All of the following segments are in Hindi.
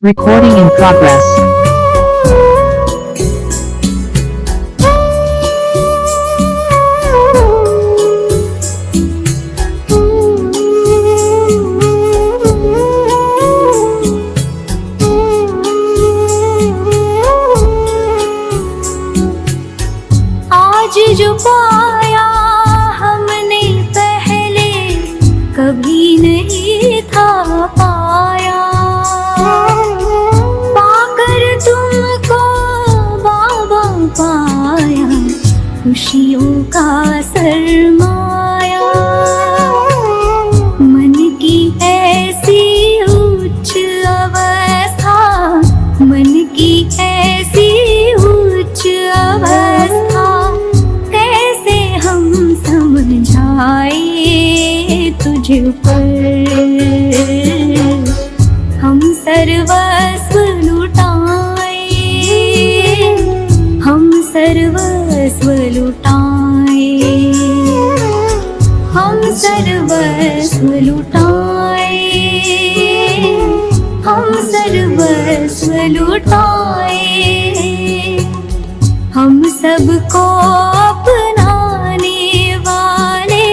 Recording in progress. आज जो पाया हमने पहले कभी नहीं था पाया, पाकर तुमको बाबा पाया, खुशियों का सरमाया। मन की ऐसी उच्च अवस्था, मन की ऐसी उच्च अवस्था, कैसे हम समझाए तुझ पर। हम सर्वस्व लुटाए, हम सर्वस्व लुटाए, हम सर्वस्व लुटाए, हम सर्वस्व लुटाए। हम सबको अपनाने वाले,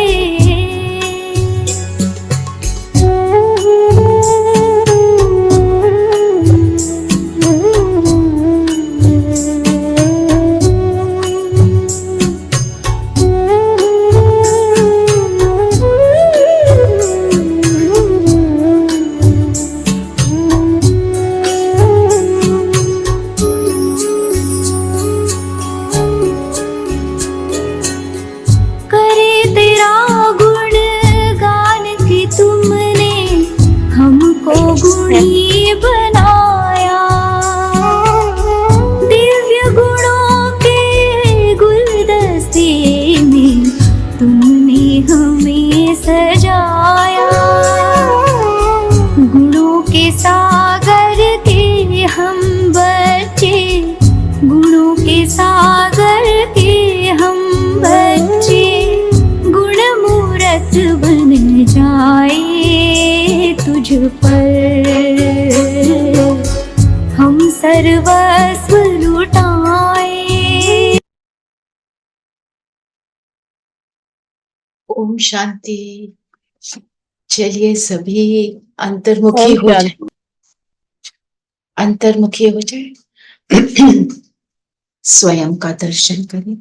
करे तेरा गुण गान कि तुमने हमको गुणी बनाया। दिव्य गुणों के गुलदस्ते में तुमने हमें सजाया। गुणों के सागर के हम बच्चे, गुणों के सागर के हम बच्चे, गुण मूरत बन जाए तुझ पर। हम सर्वस्व लुटाए। ओम शांति। चलिए सभी अंतर्मुखी हो जाए, अंतर्मुखी हो जाए। स्वयं का दर्शन करें,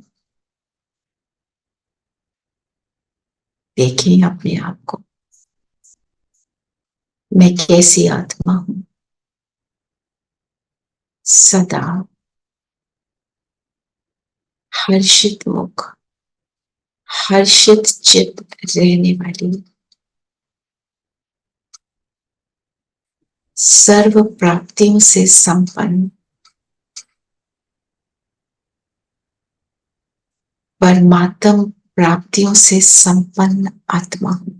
देखिए अपने आप को, मैं कैसी आत्मा हूं। सदा हर्षित मुख, हर्षित चित्त रहने वाली, सर्व प्राप्तियों से संपन्न, परमात्म प्राप्तियों से संपन्न आत्मा हूं।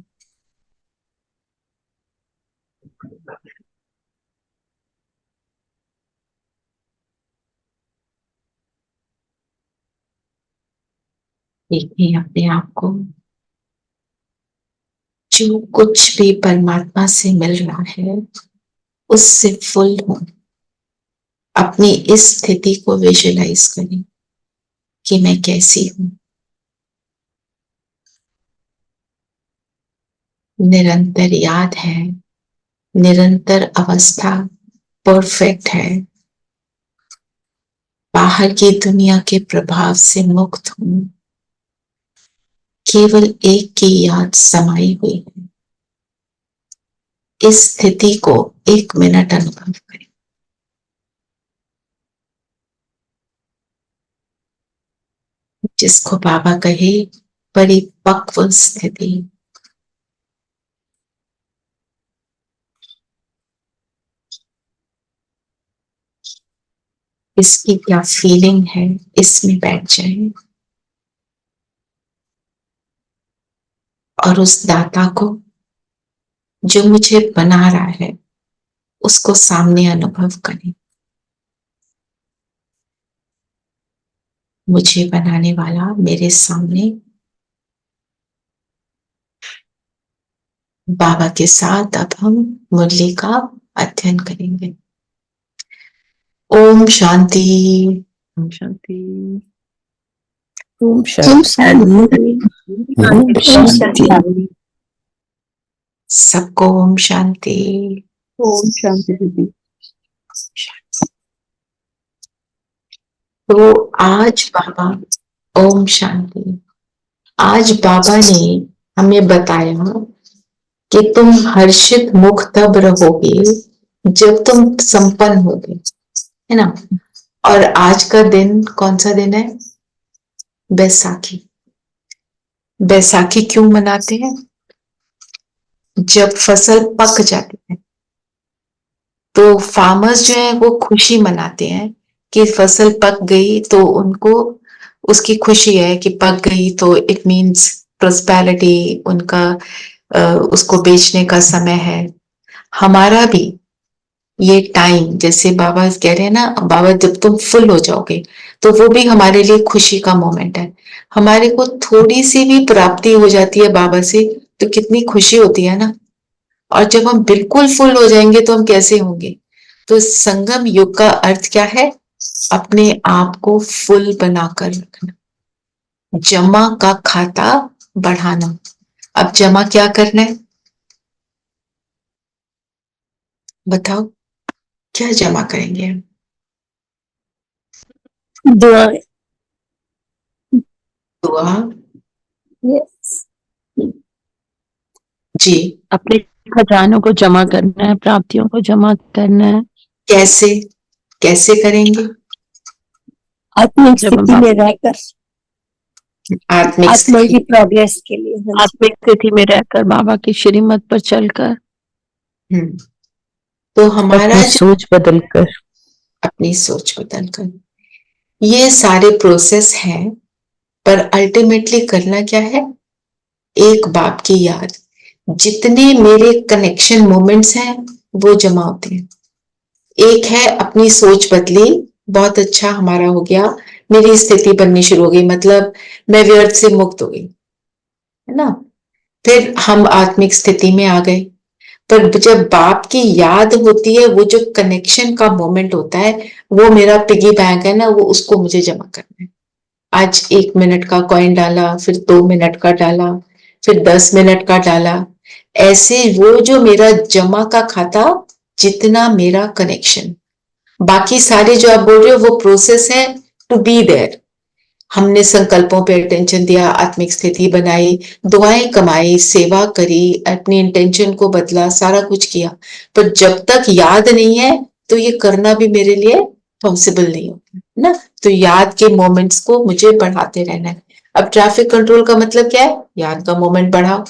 देखिए अपने आप को, जो कुछ भी परमात्मा से मिल रहा है उससे फुल हो। अपनी इस स्थिति को विजुलाइज करें कि मैं कैसी हूं। निरंतर याद है, निरंतर अवस्था परफेक्ट है। बाहर की दुनिया के प्रभाव से मुक्त हूं। केवल एक की याद समाई हुई है। इस स्थिति को 1 मिनट अनुभव करें। जिसको बाबा कहे परिपक्व स्थिति। इसकी क्या फीलिंग है, इसमें बैठ जाए और उस दाता को जो मुझे बना रहा है उसको सामने अनुभव करें। मुझे बनाने वाला मेरे सामने बाबा के साथ अब हम मुरली का अध्ययन करेंगे। ओम शांति। ओम शांति। ओम ओम शांति। शांति। ओम शांति। सबको ओम शांति। ओम शांति दीदी। तो आज बाबा, ओम शांति, आज बाबा ने हमें बताया कि तुम हर्षित मुख तब रहोगे जब तुम संपन्न होगे, है ना। और आज का दिन कौन सा दिन है? बैसाखी। बैसाखी क्यों मनाते हैं? जब फसल पक जाती है तो फार्मर्स जो है वो खुशी मनाते हैं कि फसल पक गई, तो उनको उसकी खुशी है कि पक गई, तो इट मीन्स प्रोस्पेरिटी, उनका उसको बेचने का समय है। हमारा भी ये टाइम, जैसे बाबा कह रहे हैं ना, बाबा जब तुम फुल हो जाओगे तो वो भी हमारे लिए खुशी का मोमेंट है। हमारे को थोड़ी सी भी प्राप्ति हो जाती है बाबा से तो कितनी खुशी होती है ना। और जब हम बिल्कुल फुल हो जाएंगे तो हम कैसे होंगे? तो संगम युग का अर्थ क्या है? अपने आप को फुल बनाकर रखना, जमा का खाता बढ़ाना। अब जमा क्या करना है बताओ, क्या जमा करेंगे हम? दुआएं। दुआ। यस। जी। अपने खजानों को जमा करना है, प्राप्तियों को जमा करना है। कैसे कैसे करेंगे? आत्मिक जब हम स्थिति में रहकर आत्मिक आत्मा स्थिति। की प्रोग्रेस के लिए। हाँ जी। आत्मिक स्थिति में रहकर बाबा की श्रीमत पर चलकर हम्म। तो हमारा अपनी जो सोच बदल कर। अपनी सोच बदल कर, ये सारे प्रोसेस हैं, पर अल्टीमेटली करना क्या है? एक बाप की याद। जितने मेरे कनेक्शन मोमेंट्स हैं वो जमा होते हैं। एक है अपनी सोच बदली, बहुत अच्छा हमारा हो गया, मेरी स्थिति बननी शुरू हो गई, मतलब मैं व्यर्थ से मुक्त हो गई, है ना। फिर हम आत्मिक स्थिति में आ गए। पर जब बाप की याद होती है, वो जो कनेक्शन का मोमेंट होता है, वो मेरा पिगी बैंक है ना, वो उसको मुझे जमा करना है। आज 1 मिनट का कॉइन डाला, फिर 2 मिनट का डाला, फिर 10 मिनट का डाला। ऐसे वो जो मेरा जमा का खाता, जितना मेरा कनेक्शन, बाकी सारे जो आप बोल रहे हो वो प्रोसेस है टू बी देयर। हमने संकल्पों पे अटेंशन दिया, आत्मिक स्थिति बनाई, दुआएं कमाई, सेवा करी, अपनी इंटेंशन को बदला, सारा कुछ किया। पर जब तक याद नहीं है तो ये करना भी मेरे लिए पॉसिबल नहीं होता, है ना। तो याद के मोमेंट्स को मुझे बढ़ाते रहना है। अब ट्रैफिक कंट्रोल का मतलब क्या है? याद का मोमेंट बढ़ाओ।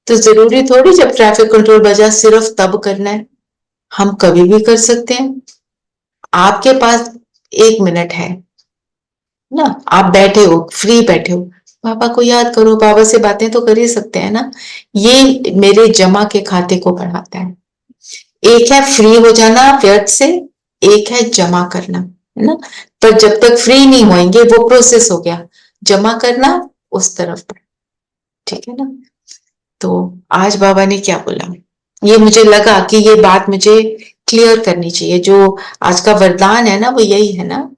तो जरूरी थोड़ी जब ट्रैफिक कंट्रोल बजा सिर्फ तब करना है, हम कभी भी कर सकते हैं। आपके पास 1 मिनट है ना, आप बैठे हो, फ्री बैठे हो, पापा को याद करो, बाबा से बातें तो कर ही सकते हैं ना। ये मेरे जमा के खाते को बढ़ाता है। एक है फ्री हो जाना व्यर्थ से, एक है जमा करना, है ना। पर जब तक फ्री नहीं होंगे वो प्रोसेस हो गया, जमा करना उस तरफ पर, ठीक है ना। तो आज बाबा ने क्या बोला, ये मुझे लगा कि ये बात मुझे क्लियर करनी चाहिए। जो आज का वरदान है ना वो यही है ना,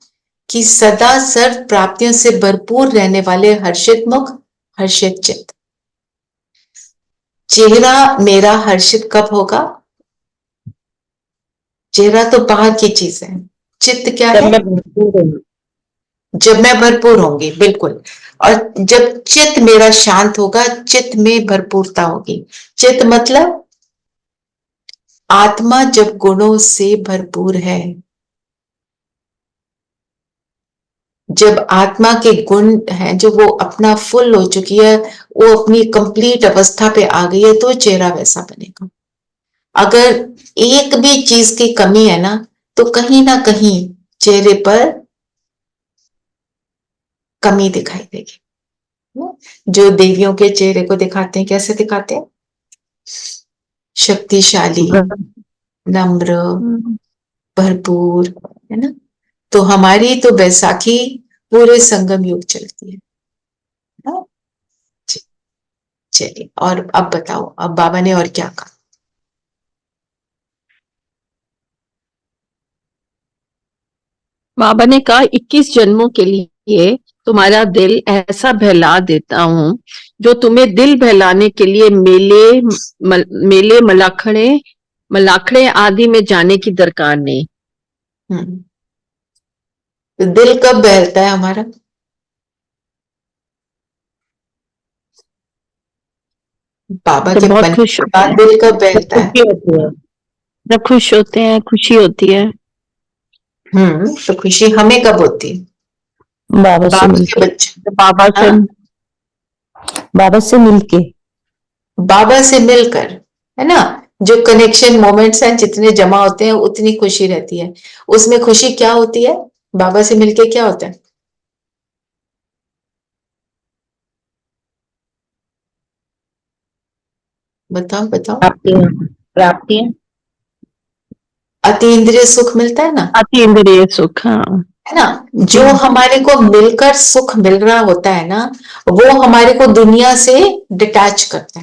कि सदा सर्व प्राप्तियों से भरपूर रहने वाले हर्षित मुख, हर्षित चित्त। चेहरा मेरा हर्षित कब होगा? चेहरा तो बाहर की चीज है, चित्त क्या जब है? मैं भरपूर हूँ। जब मैं भरपूर होंगी, बिल्कुल। और जब चित्त मेरा शांत होगा, चित्त में भरपूरता होगी। चित्त मतलब आत्मा जब गुणों से भरपूर है, जब आत्मा के गुण हैं जो वो अपना फुल हो चुकी है, वो अपनी कंप्लीट अवस्था पे आ गई है, तो चेहरा वैसा बनेगा। अगर एक भी चीज की कमी है ना, तो कहीं ना कहीं चेहरे पर कमी दिखाई देगी। जो देवियों के चेहरे को दिखाते हैं, कैसे दिखाते हैं? शक्तिशाली, नम्र, भरपूर, है ना। तो हमारी तो बैसाखी पूरे संगम युग चलती है ना? चलिए, और अब बताओ, अब बाबा ने और क्या कहा? बाबा ने कहा 21 जन्मों के लिए तुम्हारा दिल ऐसा बहला देता हूँ, जो तुम्हें दिल बहलाने के लिए मेले मलाखड़े आदि में जाने की दरकार नहीं। तो दिल कब बहलता है हमारा? बाबा के बहुत बनने खुश के होते बाद हैं, दिल कब बहलता है? खुशी होती है। जब खुश होते हैं, खुशी होती है। तो खुशी हमें कब होती है? बाबा से बाबा के मिलके, बच्चे। तो बाबा से हाँ, बाबा से मिलके। बाबा से मिलकर, है ना? जो कनेक्शन मोमेंट्स हैं जितने जमा होते हैं उतनी खुशी रहती है। उसमें खुशी क्या होती है? बाबा से मिलके क्या होता है? बताओ बताओ। प्राप्तियां, प्राप्तियां। अतीन्द्रिय सुख मिलता है ना, अतीन्द्रिय सुख, हाँ है ना? जी। जो हमारे को मिलकर सुख मिल रहा होता है ना, वो हमारे को दुनिया से डिटैच करता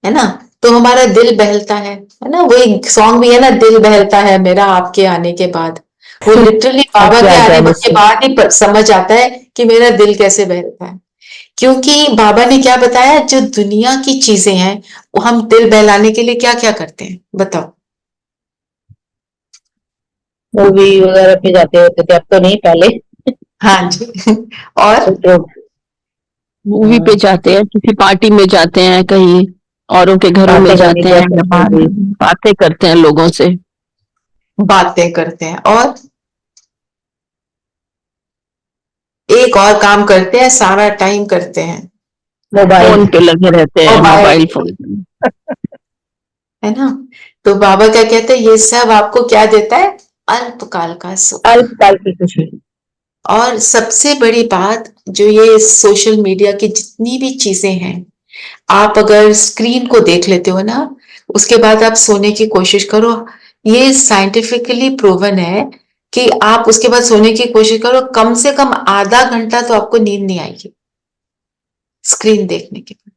है ना? तो हमारा दिल बहलता है ना? वो एक सॉन्ग भी है ना, दिल बहलता है मेरा आपके आने के बाद। वो लिटरली बाबा आपके के आ आने जाने के से। बाद ही समझ आता है कि मेरा दिल कैसे बहलता है। क्योंकि बाबा ने क्या बताया, जो दुनिया की चीजें हैं वो हम दिल बहलाने के लिए क्या क्या करते हैं, बताओ। मूवी वगैरह पे जाते होते थे, अब तो नहीं, पहले। हाँ जी। और तो मूवी पे जाते हैं, किसी पार्टी में जाते हैं, कहीं औरों के घरों में बातें करनी जाते हैं, पसंद बाहर होगी। बातें करते हैं लोगों से। बातें करते हैं, और एक और काम करते हैं, सारा टाइम करते हैं मोबाइल। फोन पे लगे रहते हैं, मोबाइल, मोबाइल फोन पे। है ना? तो बाबा क्या कहते हैं, ये सब आपको क्या देता है? अल्पकाल का सुख। अल्पकाल की खुशी। और सबसे बड़ी बात, जो ये सोशल मीडिया की जितनी भी चीजें हैं, आप अगर स्क्रीन को देख लेते हो ना, उसके बाद आप सोने की कोशिश करो। ये साइंटिफिकली प्रूवन है कि आप उसके बाद सोने की कोशिश करो, कम से कम आधा घंटा तो आपको नींद नहीं आएगी स्क्रीन देखने के बाद।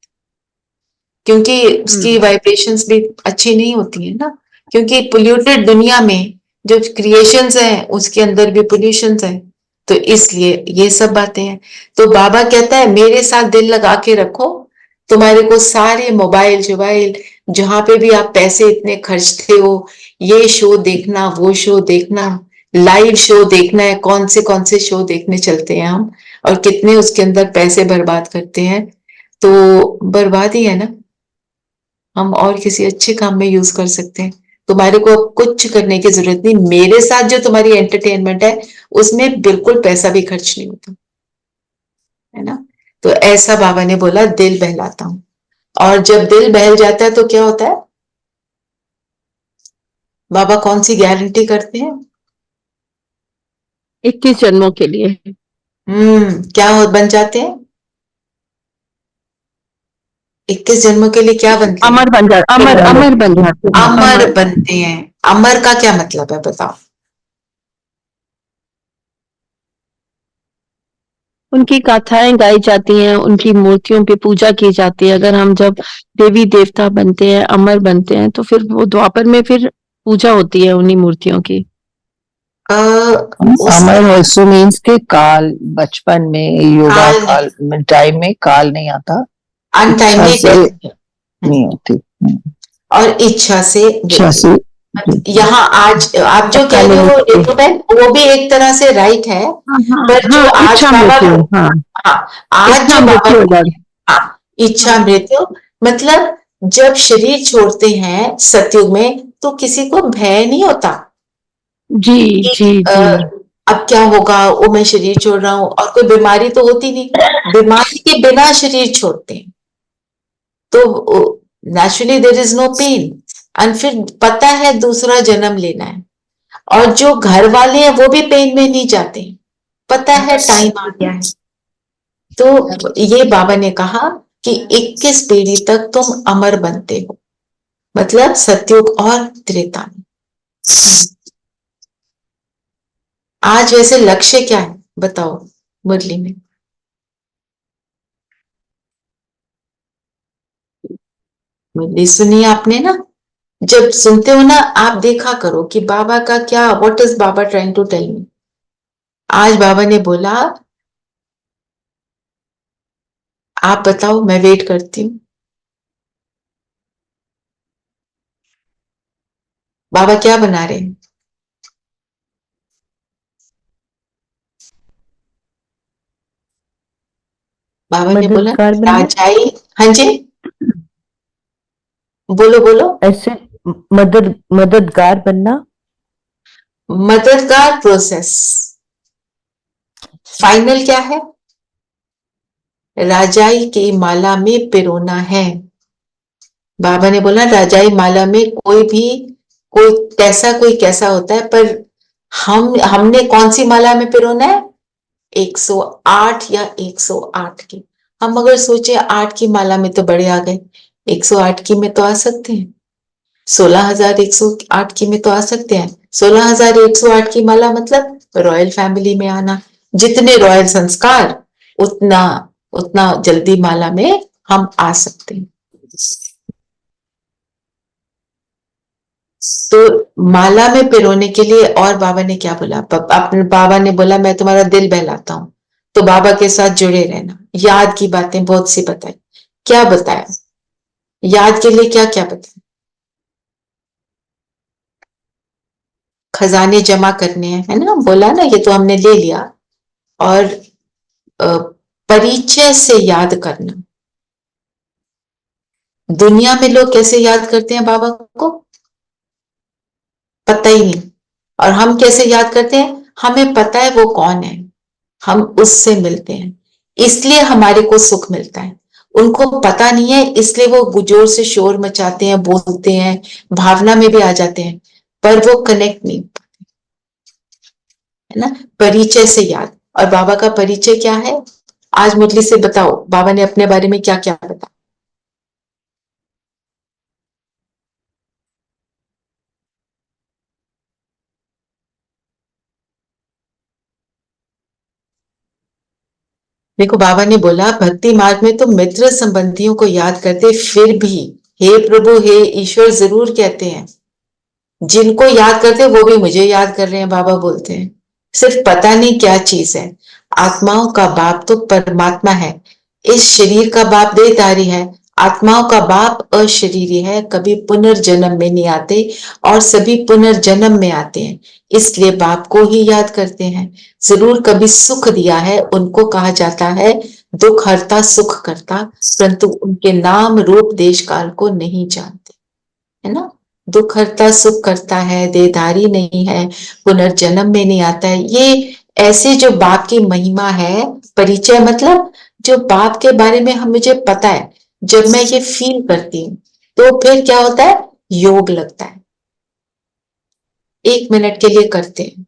क्योंकि उसकी वाइब्रेशंस भी अच्छी नहीं होती है ना, क्योंकि पोल्यूटेड दुनिया में जो क्रिएशंस हैं उसके अंदर भी पोल्यूशंस है। तो इसलिए ये सब बातें हैं। तो बाबा कहता है मेरे साथ दिल लगा के रखो, तुम्हारे को सारे मोबाइल शोबाइल जहां पे भी आप पैसे इतने खर्चते हो, ये शो देखना, वो शो देखना, लाइव शो देखना है, कौन से शो देखने चलते हैं हम, और कितने उसके अंदर पैसे बर्बाद करते हैं। तो बर्बादी है ना, हम और किसी अच्छे काम में यूज कर सकते हैं। तुम्हारे को अब कुछ करने की जरूरत नहीं, मेरे साथ जो तुम्हारी एंटरटेनमेंट है उसमें बिल्कुल पैसा भी खर्च नहीं होता, है ना? तो ऐसा बाबा ने बोला, दिल बहलाता हूं। और जब दिल बहल जाता है तो क्या होता है? बाबा कौन सी गारंटी करते हैं? 21 जन्मों के लिए। क्या हो बन जाते हैं? 21 जन्मों के लिए क्या बनते हैं? अमर बन जाते, अमर बन जाते हैं, अमर अमर। बनते हैं। अमर का क्या मतलब है, बताओ। उनकी गाथाएं गाई जाती हैं, उनकी मूर्तियों पे पूजा की जाती है। अगर हम जब देवी देवता बनते हैं, अमर बनते हैं, तो फिर वो द्वापर में फिर पूजा होती है उन्हीं मूर्तियों की। उस अमर ऑल्सो मीन्स के काल, बचपन में युवा काल काल में टाइम में काल नहीं आता, इच्छा अनटाइमली से डेथ, नहीं होती। और इच्छा से इच्छा मृत्यु। से यहाँ आज आप जो कह रहे हो रेणुबेन, वो भी एक तरह से राइट है। हाँ हाँ पर जो हाँ, आज इच्छा बाबा, मृत्यु, हाँ। हाँ, आज इच्छा जो बाबा, मृत्यु हो जाती हाँ, इच्छा मृत्यु, मतलब जब शरीर छोड़ते हैं सतयुग में तो किसी को भय नहीं होता है। जी जी कि जी। अब क्या होगा, वो मैं शरीर छोड़ रहा हूँ, और कोई बीमारी तो होती नहीं, बीमारी के बिना शरीर छोड़ते हैं तो naturally there is no pain. And फिर पता है दूसरा जन्म लेना है, और जो घर वाले हैं वो भी पेन में नहीं जाते, पता है टाइम आ गया है। तो ये बाबा ने कहा कि 21 पीढ़ी तक तुम अमर बनते हो, मतलब सतयुग और त्रेता में। आज वैसे लक्ष्य क्या है, बताओ मुरली में। मुरली सुनी आपने ना, जब सुनते हो ना, आप देखा करो कि बाबा का क्या, what is baba trying to tell me. आज बाबा ने बोला, आप बताओ, मैं वेट करती हूँ। बाबा क्या बना रहे हैं? बाबा ने बोला मददगार बनना, राजाई। हाँ जी, बोलो बोलो। ऐसे मददगार बनना। मददगार प्रोसेस। फाइनल क्या है? राजाई की माला में पिरोना है। बाबा ने बोला राजाई माला में कोई भी, कोई कैसा होता है, पर हमने कौन सी माला में पिरोना है? 108 या 108 की। हम अगर सोचे 8 की माला में तो बड़े आ गए, 108 की में तो आ सकते हैं, 16,108 की में तो आ सकते हैं। 16,108 की माला मतलब रॉयल फैमिली में आना। जितने रॉयल संस्कार, उतना उतना जल्दी माला में हम आ सकते हैं। तो माला में पिरोने के लिए, और बाबा ने क्या बोला? अपने बाबा ने बोला मैं तुम्हारा दिल बहलाता हूं, तो बाबा के साथ जुड़े रहना। याद की बातें बहुत सी बताई। क्या बताया? याद के लिए क्या क्या बताया? खजाने जमा करने हैं, है ना, बोला ना, ये तो हमने ले लिया। और अ, परिचय से याद करना। दुनिया में लोग कैसे याद करते हैं बाबा को, पता ही नहीं। और हम कैसे याद करते हैं? हमें पता है वो कौन है, हम उससे मिलते हैं, इसलिए हमारे को सुख मिलता है। उनको पता नहीं है, इसलिए वो जोर से शोर मचाते हैं, बोलते हैं, भावना में भी आ जाते हैं, पर वो कनेक्ट नहीं, है ना। परिचय से याद। और बाबा का परिचय क्या है? आज मुरली से बताओ, बाबा ने अपने बारे में क्या क्या बताया। देखो, बाबा ने बोला भक्ति मार्ग में तो मित्र संबंधियों को याद करते फिर भी हे प्रभु हे ईश्वर जरूर कहते हैं। जिनको याद करते वो भी मुझे याद कर रहे हैं, बाबा बोलते हैं। सिर्फ पता नहीं क्या चीज है। आत्माओं का बाप तो परमात्मा है, इस शरीर का बाप देहधारी है। आत्माओं का बाप अशरीरी है, कभी पुनर्जन्म में नहीं आते, और सभी पुनर्जन्म में आते हैं, इसलिए बाप को ही याद करते हैं। जरूर कभी सुख दिया है, उनको कहा जाता है दुख हरता सुख करता, परंतु उनके नाम रूप देश काल को नहीं जानते, है ना। दुख हरता सुख करता है, देहधारी नहीं है, पुनर्जन्म में नहीं आता है। ये ऐसे जो बाप की महिमा है। परिचय मतलब जो बाप के बारे में हम, मुझे पता है, जब मैं ये फील करती हूँ तो फिर क्या होता है? योग लगता है। 1 मिनट के लिए करते हैं।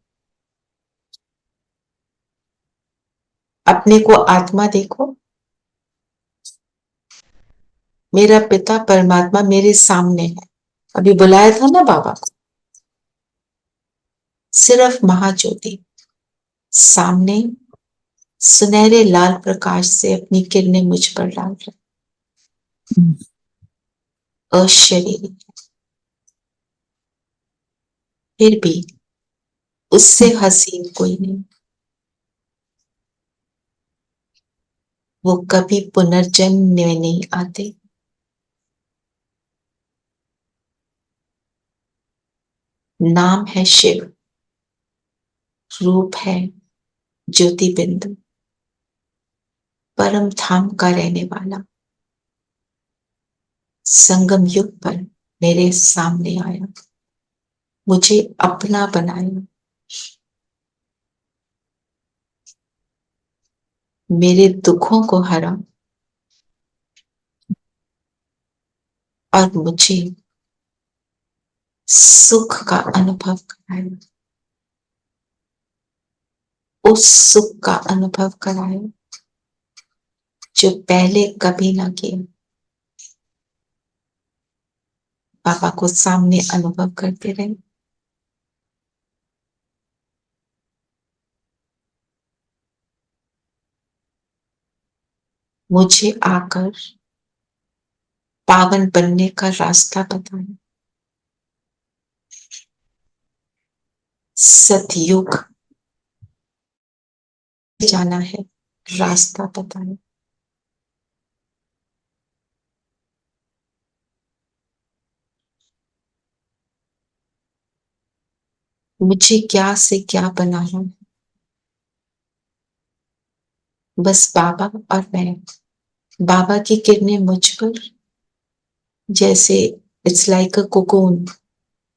अपने को आत्मा देखो, मेरा पिता परमात्मा मेरे सामने है। अभी बुलाया था ना बाबा को, सिर्फ महाज्योति सामने सुनहरे लाल प्रकाश से अपनी किरणें मुझ पर डाल रहे, अशरीरी, फिर भी उससे हसीन कोई नहीं। वो कभी पुनर्जन्म में नहीं आते। नाम है शिव, रूप है ज्योति बिंदु, परम धाम का रहने वाला, संगम युग पर मेरे सामने आया, मुझे अपना बनाया, मेरे दुखों को हरा, और मुझे सुख का अनुभव कराया, उस सुख का अनुभव कराया जो पहले कभी ना किया। पापा को सामने अनुभव करते रहे। मुझे आकर पावन बनने का रास्ता बताया। सतयुग जाना है, रास्ता बताए। मुझे क्या से क्या बनाना है, बस बाबा और मैं। बाबा की किरणें मुझ पर जैसे इट्स लाइक अ कोकोन,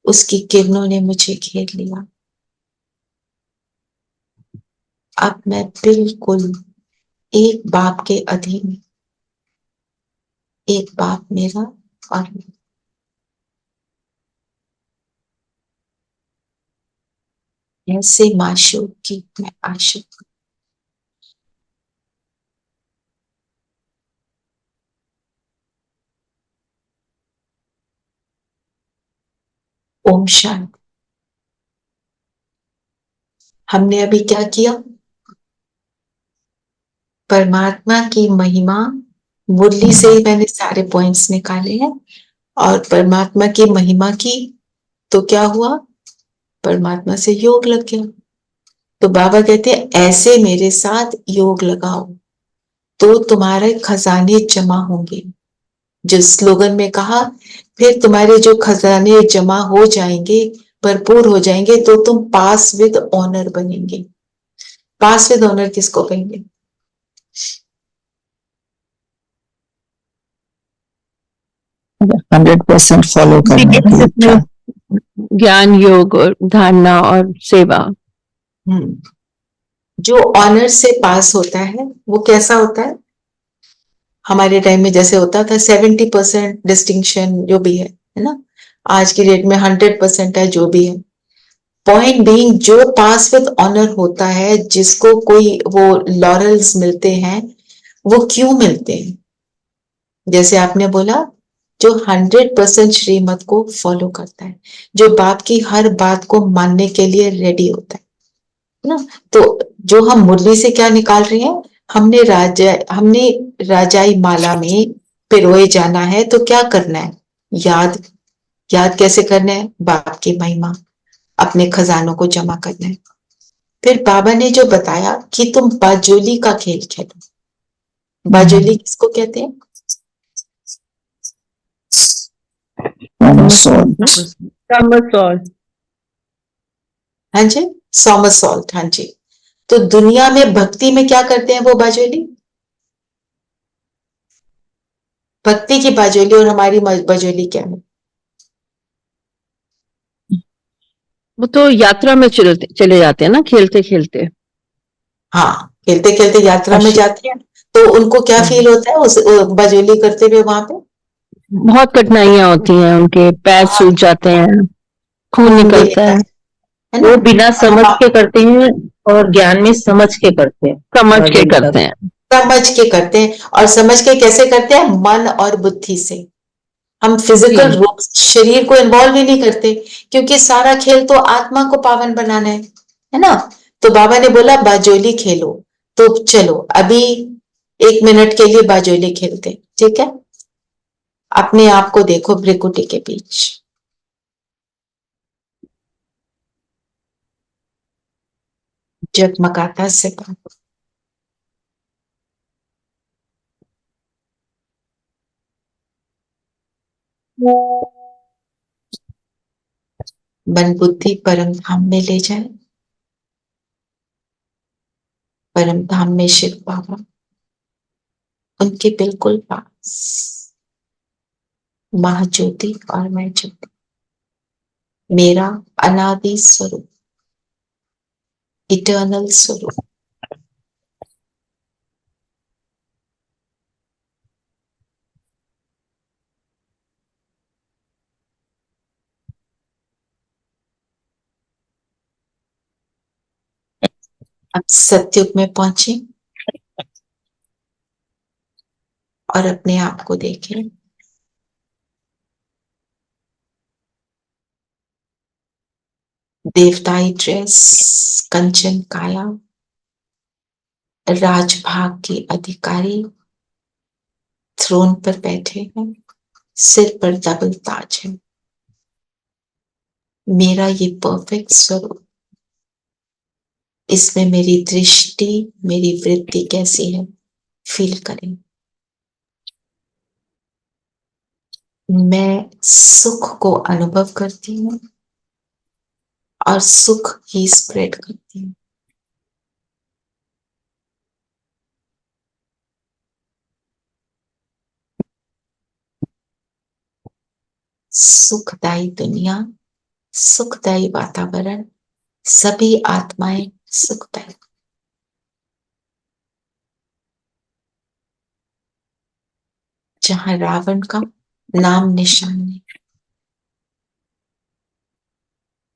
उसकी किरणों ने मुझे घेर लिया। अब मैं बिल्कुल एक बाप के अधीन, एक बाप मेरा और मैं। ऐसे माशूक की मैं आशिक। ओम शांति। हमने अभी क्या किया? परमात्मा की महिमा, मुरली से ही मैंने सारे पॉइंट्स निकाले हैं। और परमात्मा की महिमा की तो क्या हुआ? परमात्मा से योग लग गया। तो बाबा कहते हैं ऐसे मेरे साथ योग लगाओ तो तुम्हारे खजाने जमा होंगे। जिस स्लोगन में कहा, फिर तुम्हारे जो खजाने जमा हो जाएंगे, भरपूर हो जाएंगे, तो तुम पास विद ऑनर बनेंगे। पास विद ऑनर किसको कहेंगे? 100% फॉलो करने की इच्छा। ज्ञान, योग और धारणा और सेवा। जो ऑनर से पास होता है वो कैसा होता है? हमारे टाइम में जैसे होता था 70% डिस्टिंक्शन जो भी है ना, आज की डेट में 100% है, जो भी है। पॉइंट बीइंग, जो पास विद ऑनर होता है, जिसको कोई वो लॉरल्स मिलते हैं, वो क्यों मिलते हैं? जैसे आपने बोला, जो 100% श्रीमत को फॉलो करता है, जो बाप की हर बात को मानने के लिए रेडी होता है ना। तो जो हम मुरली से क्या निकाल रहे हैं, हमने राजाई माला में पिरोए जाना है, तो क्या करना है? याद। याद कैसे करना है? बाप की महिमा, अपने खजानों को जमा करना है। फिर बाबा ने जो बताया कि तुम बाजोली का खेल खेलो। बाजोली किसको कहते हैं? Somersault। हाँ जी, सोमरसॉल्ट। हाँ जी। तो दुनिया में भक्ति में क्या करते हैं वो बाजोली? भक्ति की बाजोली और हमारी बाजोली क्या है? वो तो यात्रा में चले जाते हैं ना, खेलते खेलते। हाँ, खेलते खेलते यात्रा में जाते हैं, तो उनको क्या फील होता है उस बाजोली करते हुए वहां पे? बहुत कठिनाइयां होती हैं, उनके पैर सूज जाते हैं, खून खून भी निकलता निकलता है। है ना। वो बिना समझ हाँ, के करते हैं और ज्ञान में समझ के करते हैं। समझ के बाजू करते का। हैं। समझ के करते हैं। और समझ के कैसे करते हैं? मन और बुद्धि से। हम जी। फिजिकल रूप शरीर को इन्वॉल्व ही नहीं करते, क्योंकि सारा खेल तो आत्मा को पावन बनाना है ना। तो बाबा ने बोला बाजोली खेलो, तो चलो अभी 1 मिनट के लिए बाजोली खेलते, ठीक है? अपने आप को देखो भ्रिकुटी के बीच, जगमगाता सितारा। मन बुद्धि परम धाम में ले जाए। परम धाम में शिव बाबा, उनके बिल्कुल पास महाज्योति और मैं ज्योति, मेरा अनादि स्वरूप, इटर्नल स्वरूप। अब सत्युग में पहुंचे और अपने आप को देखें। देवताई ड्रेस, कंचन काया, राजभाग के अधिकारी थ्रोन पर बैठे हैं, सिर पर डबल ताज है। मेरा ये परफेक्ट स्वरूप इसमें मेरी दृष्टि, मेरी वृत्ति कैसी है, फील करें। मैं सुख को अनुभव करती हूँ और सुख ही स्प्रेड करती हूँ। सुखदायी दुनिया, सुखदायी वातावरण, सभी आत्माएं सुखदायी। जहां रावण का नाम निशान नहीं।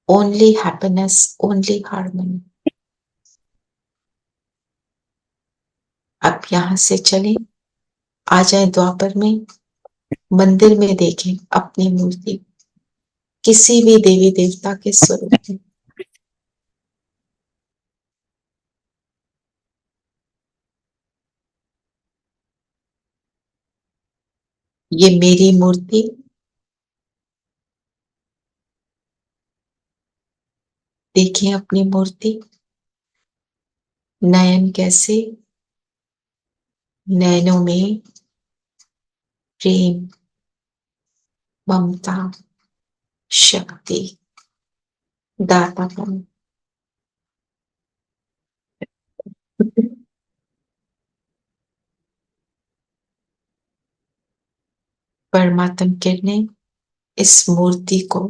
Only happiness, only harmony. अब यहां से चलें, आ जाए द्वापर में, मंदिर में देखें अपनी मूर्ति, किसी भी देवी देवता के स्वरूप में। ये मेरी मूर्ति, देखें अपनी मूर्ति। नयन कैसे, नयनों में प्रेम, ममता, शक्ति, दातापन। परमात्म किरणें इस मूर्ति को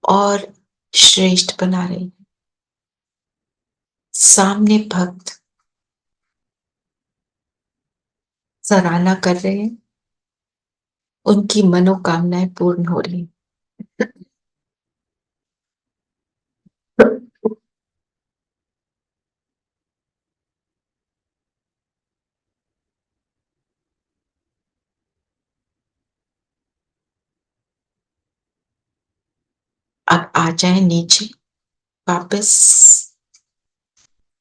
और श्रेष्ठ बना रही है। सामने भक्त सराहना कर रहे हैं, उनकी मनोकामनाएं पूर्ण हो रही हैं। अब आ जाए नीचे वापस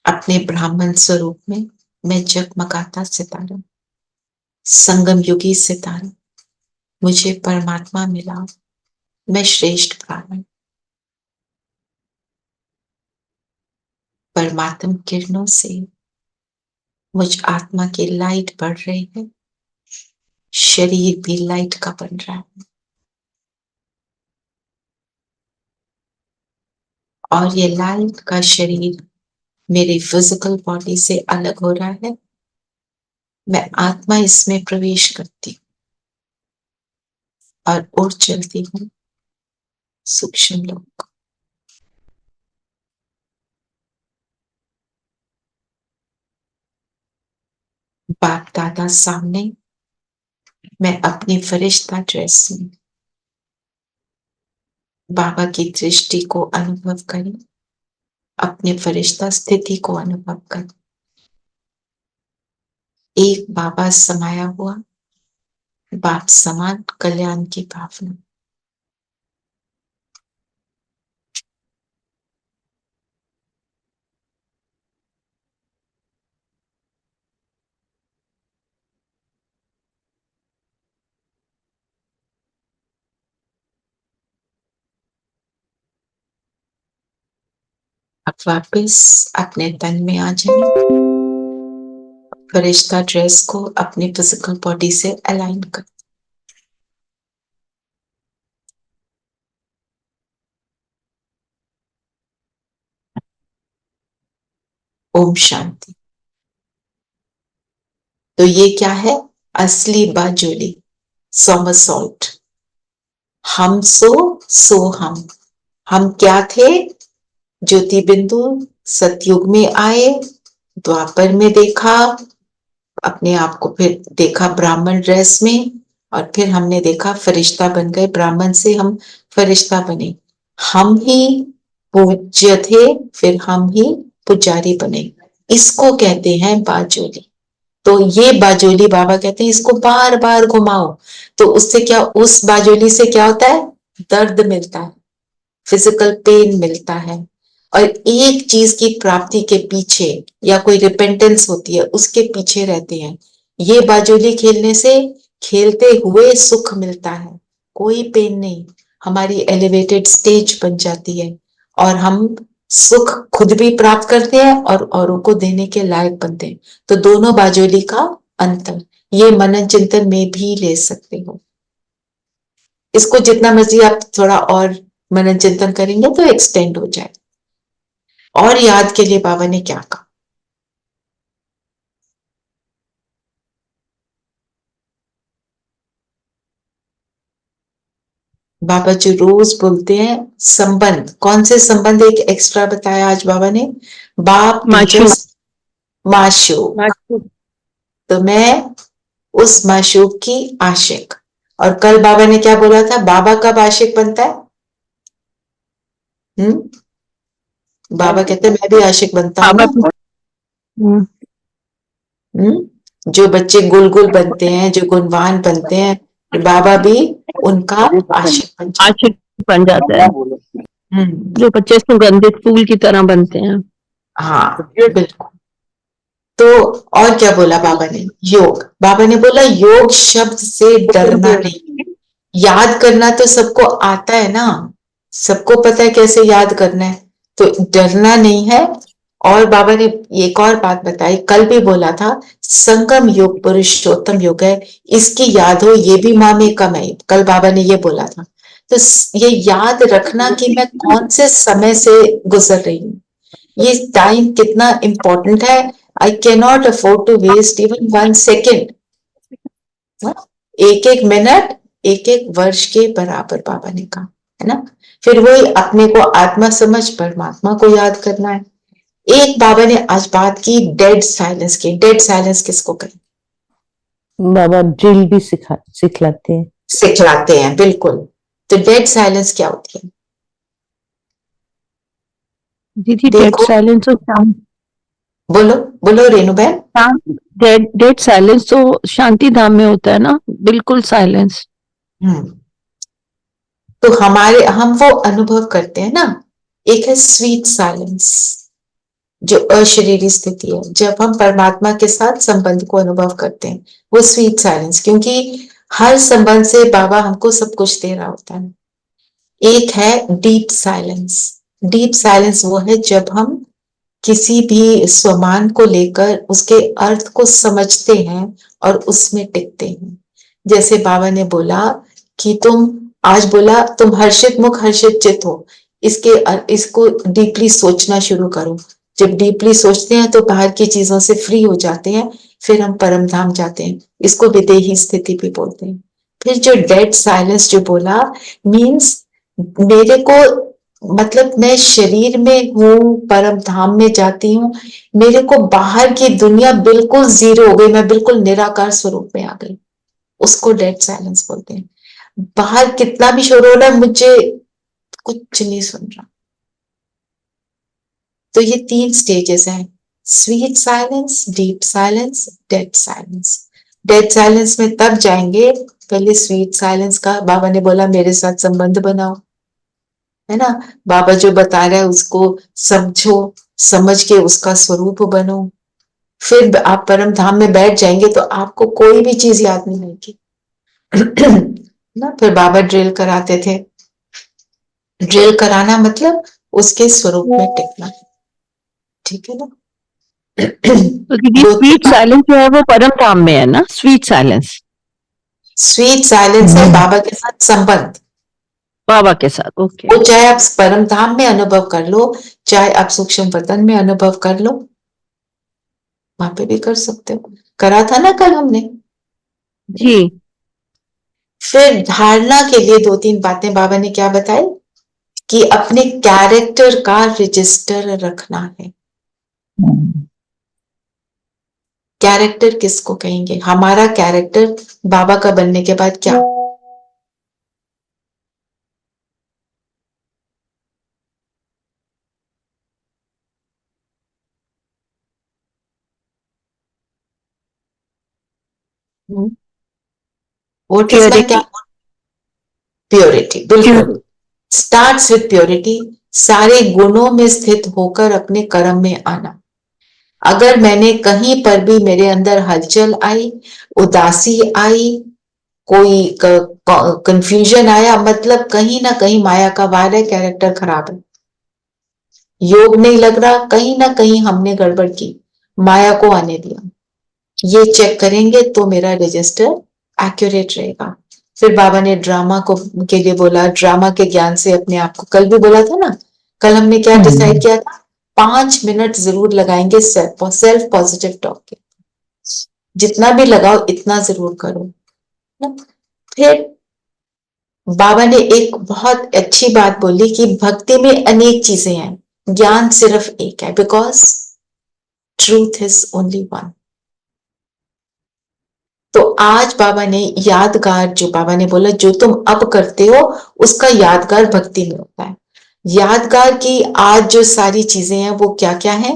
अपने ब्राह्मण स्वरूप में। मैं जगमगाता सितारा, संगम युगी सितारा, मुझे परमात्मा मिला, मैं श्रेष्ठ ब्राह्मण। परमात्म किरणों से मुझ आत्मा की लाइट बढ़ रही है, शरीर भी लाइट का बन रहा है, और ये लाइट का शरीर मेरी फिजिकल बॉडी से अलग हो रहा है। मैं आत्मा इसमें प्रवेश करती हूँ और उड़ चलती हूँ सूक्ष्म लोक। बाप दादा सामने, मैं अपनी फरिश्ता ड्रेस में बाबा की दृष्टि को अनुभव करें, अपने फरिश्ता स्थिति को अनुभव करें। एक बाबा समाया हुआ, बाप समान कल्याण की भावना। अब वापस अपने तन में आ जाए, फरिश्ता ड्रेस को अपनी फिजिकल बॉडी से अलाइन कर। ओम शांति। तो ये क्या है? असली बाजोली, सोमरसॉल्ट। हम सो हम क्या थे? ज्योति बिंदु सतयुग में आए, द्वापर में देखा अपने आप को, फिर देखा ब्राह्मण ड्रेस में, और फिर हमने देखा फरिश्ता बन गए, ब्राह्मण से हम फरिश्ता बने। हम ही पूज्य थे, फिर हम ही पुजारी बने। इसको कहते हैं बाजोली। तो ये बाजोली बाबा कहते हैं इसको बार बार घुमाओ, तो उससे क्या, उस बाजोली से क्या होता है? दर्द मिलता है, फिजिकल पेन मिलता है, और एक चीज की प्राप्ति के पीछे या कोई रिपेंटेंस होती है उसके पीछे रहते हैं। ये बाजोली खेलने से खेलते हुए सुख मिलता है, कोई पेन नहीं। हमारी एलिवेटेड स्टेज बन जाती है और हम सुख खुद भी प्राप्त करते हैं और औरों को देने के लायक बनते हैं। तो दोनों बाजोली का अंतर ये मनन चिंतन में भी ले सकते हो। इसको जितना मर्जी आप थोड़ा और मनन चिंतन करेंगे तो एक्सटेंड हो जाए। और याद के लिए बाबा ने क्या कहा? बाबा जी रोज बोलते हैं संबंध, कौन से संबंध एक एक्स्ट्रा बताया आज बाबा ने? बाप टीचर माशूक। तो मैं उस माशूक की आशिक। और कल बाबा ने क्या बोला था? बाबा कब आशिक बनता है? बाबा कहते हैं मैं भी आशिक बनता हूँ ना। जो बच्चे गुलगुल बनते हैं, जो गुणवान बनते हैं, बाबा भी उनका आशिक बन जाता है। जो बच्चे सुगंधित फूल की तरह बनते हैं। हाँ बिल्कुल। तो और क्या बोला बाबा ने? योग। बाबा ने बोला योग शब्द से डरना नहीं। याद करना तो सबको आता है ना, सबको पता है कैसे याद करना है, तो डरना नहीं है। और बाबा ने एक और बात बताई, कल भी बोला था, संगम योग पुरुषोत्तम योग है, इसकी याद हो ये भी माँ में कम है। कल बाबा ने ये बोला था। तो ये याद रखना कि मैं कौन से समय से गुजर रही हूँ, ये टाइम कितना इंपॉर्टेंट है। I can not afford to waste even 1 second. एक एक मिनट एक एक वर्ष के बराबर बाबा ने कहा है ना। फिर वही अपने को आत्मा समझ परमात्मा को याद करना है। एक बाबा ने आज बात की डेड साइलेंस की। डेड साइलेंस किसको कहें? बाबा ड्रिल भी सिखलाते हैं। सिखलाते हैं, बिल्कुल। तो डेड साइलेंस क्या होती है दीदी? डेड साइलेंस तो बोलो बोलो रेणु बहन। डेड साइलेंस तो शांति धाम में होता है ना, बिल्कुल साइलेंस। तो हम वो अनुभव करते हैं ना। एक है स्वीट साइलेंस, जो अशरीरी स्थिति है, जब हम परमात्मा के साथ संबंध को अनुभव करते हैं, वो स्वीट साइलेंस। क्योंकि हर संबंध से बाबा हमको सब कुछ दे रहा होता है। एक है डीप साइलेंस। डीप साइलेंस वो है जब हम किसी भी स्वमान को लेकर उसके अर्थ को समझते हैं और उसमें टिकते हैं। जैसे बाबा ने बोला कि आज बोला तुम हर्षित मुख हर्षित चित हो, इसको डीपली सोचना शुरू करो। जब डीपली सोचते हैं तो बाहर की चीजों से फ्री हो जाते हैं, फिर हम परम धाम जाते हैं। इसको विदेही स्थिति भी बोलते हैं। फिर जो डेड साइलेंस जो बोला, मीन्स मेरे को, मतलब मैं शरीर में हूँ, परम धाम में जाती हूँ, मेरे को बाहर की दुनिया बिल्कुल जीरो हो गई, मैं बिल्कुल निराकार स्वरूप में आ गई। उसको डेड साइलेंस बोलते हैं। बाहर कितना भी शोर हो रहा है, मुझे कुछ नहीं सुन रहा। तो ये 3 स्टेजेस हैं, sweet silence, deep silence, dead silence. Dead silence में तब जाएंगे, पहले स्वीट साइलेंस का बाबा ने बोला मेरे साथ संबंध बनाओ, है ना। बाबा जो बता रहा है उसको समझो, समझ के उसका स्वरूप बनो। फिर आप परम धाम में बैठ जाएंगे तो आपको कोई भी चीज याद नहीं रहेगी ना। फिर बाबा ड्रिल कराते थे। ड्रिल कराना मतलब उसके स्वरूप में टिकना, ठीक है ना। तो दीदी स्वीट साइलेंस जो है वो परम धाम में है ना? स्वीट साइलेंस, स्वीट साइलेंस है बाबा के साथ संबंध, बाबा के साथ। ओके। वो चाहे आप परम धाम में अनुभव कर लो, चाहे आप सूक्ष्म वतन में अनुभव कर लो, वहां पे भी कर सकते हो। करा था ना कल हमने जी। फिर धारणा के लिए 2-3 बातें बाबा ने क्या बताई कि अपने कैरेक्टर का रजिस्टर रखना है। कैरेक्टर किसको कहेंगे? हमारा कैरेक्टर बाबा का बनने के बाद क्या? What is my character? Purity, बिल्कुल। Starts with purity. सारे गुणों में स्थित होकर अपने कर्म में आना। अगर मैंने कहीं पर भी मेरे अंदर हलचल आई, उदासी आई, कोई कंफ्यूजन आया, मतलब कहीं ना कहीं माया का वार है, कैरेक्टर खराब है। योग नहीं लग रहा, कहीं ना कहीं हमने गड़बड़ की, माया को आने दिया। ये चेक करेंगे तो मेरा रजिस्टर एक्यूरेट रहेगा। फिर बाबा ने ड्रामा को के लिए बोला, ड्रामा के ज्ञान से अपने आप को, कल भी बोला था ना, कल हमने क्या डिसाइड किया था, 5 मिनट जरूर लगाएंगे सेल्फ पॉजिटिव टॉक के, जितना भी लगाओ इतना जरूर करो ना। फिर बाबा ने एक बहुत अच्छी बात बोली कि भक्ति में अनेक चीजें हैं, ज्ञान सिर्फ एक है, because truth is only one. तो आज बाबा ने यादगार, जो बाबा ने बोला जो तुम अब करते हो उसका यादगार भक्ति में होता है। यादगार की आज जो सारी चीजें हैं वो क्या क्या है?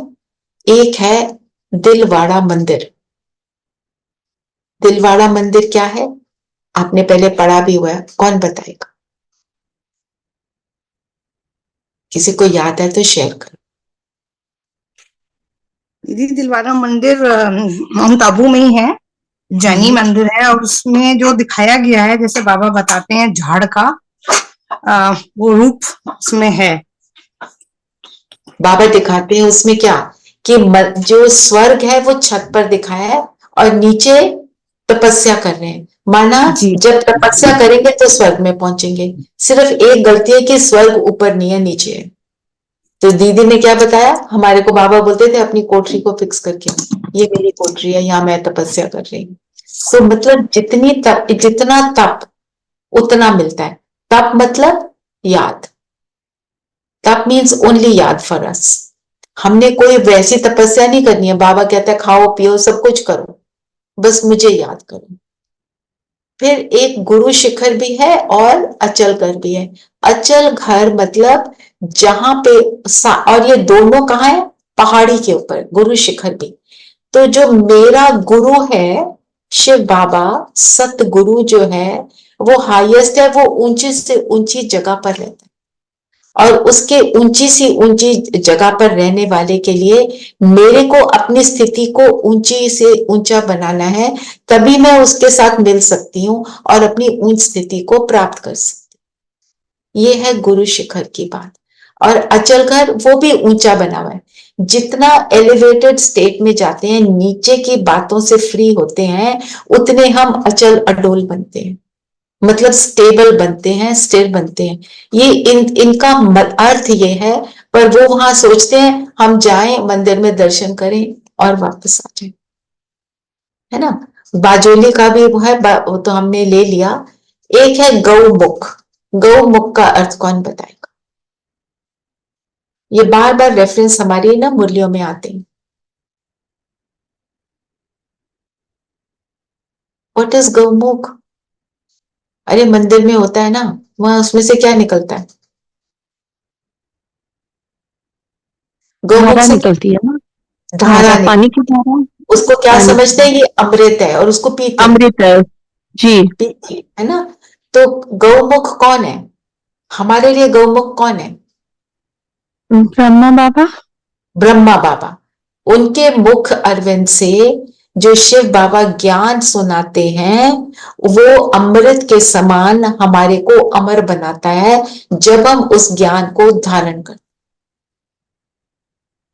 एक है दिलवाड़ा मंदिर। दिलवाड़ा मंदिर क्या है? आपने पहले पढ़ा भी हुआ है, कौन बताएगा? किसी को याद है तो शेयर करो। दीदी दिलवारा मंदिर माउंट आबू में ही है, जैनी मंदिर है, और उसमें जो दिखाया गया है, जैसे बाबा बताते हैं झाड़ का वो रूप उसमें है। बाबा दिखाते हैं उसमें क्या कि जो स्वर्ग है वो छत पर दिखाया है और नीचे तपस्या कर रहे हैं। माना जब तपस्या करेंगे तो स्वर्ग में पहुंचेंगे। सिर्फ एक गलती है कि स्वर्ग ऊपर नहीं है, नीचे है। तो दीदी ने क्या बताया, हमारे को बाबा बोलते थे अपनी कोठरी को फिक्स करके, ये मेरी कोठरी है, यहाँ मैं तपस्या कर रही हूँ। तो मतलब जितना तप उतना मिलता है। तप मतलब याद। तप मीन्स ओनली याद फॉर अस। हमने कोई वैसी तपस्या नहीं करनी है। बाबा कहता है खाओ पियो सब कुछ करो, बस मुझे याद करो। फिर एक गुरु शिखर भी है और अचल घर भी है। अचल घर मतलब जहां पे और ये दोनों कहाँ है? पहाड़ी के ऊपर। गुरु शिखर भी। तो जो मेरा गुरु है शिव बाबा, सतगुरु जो है वो हाईएस्ट है, वो ऊंची से ऊंची जगह पर रहता है। और उसके ऊंची सी ऊंची जगह पर रहने वाले के लिए मेरे को अपनी स्थिति को ऊंची से ऊंचा बनाना है, तभी मैं उसके साथ मिल सकती हूँ और अपनी ऊंच स्थिति को प्राप्त कर सकती हूँ। ये है गुरु शिखर की बात। और अचल घर वो भी ऊंचा बना हुआ है। जितना एलिवेटेड स्टेट में जाते हैं, नीचे की बातों से फ्री होते हैं, उतने हम अचल अडोल बनते हैं, मतलब स्टेबल बनते हैं, स्थिर बनते हैं। ये इनका अर्थ ये है। पर वो वहां सोचते हैं हम जाएं मंदिर में दर्शन करें और वापस आ जाएं, है ना। बाजोली का भी वो है, वो तो हमने ले लिया। एक है गौमुख। गौमुख का अर्थ कौन बताएगा? ये बार बार रेफरेंस हमारी ना मुरलियों में आते हैं। What is Gaumukh? अरे मंदिर में होता है ना, वहां उसमें से क्या निकलता है? धारा निकलती है ना, धारा पानी की धारा। उसको क्या समझते हैं? ये अमृत है और उसको पीते अमृत है जी, पीते है ना। तो गौमुख कौन है हमारे लिए? गौमुख कौन है? ब्रह्मा बाबा। ब्रह्मा बाबा। उनके मुख अरविंद से जो शिव बाबा ज्ञान सुनाते हैं वो अमृत के समान हमारे को अमर बनाता है, जब हम उस ज्ञान को धारण करते।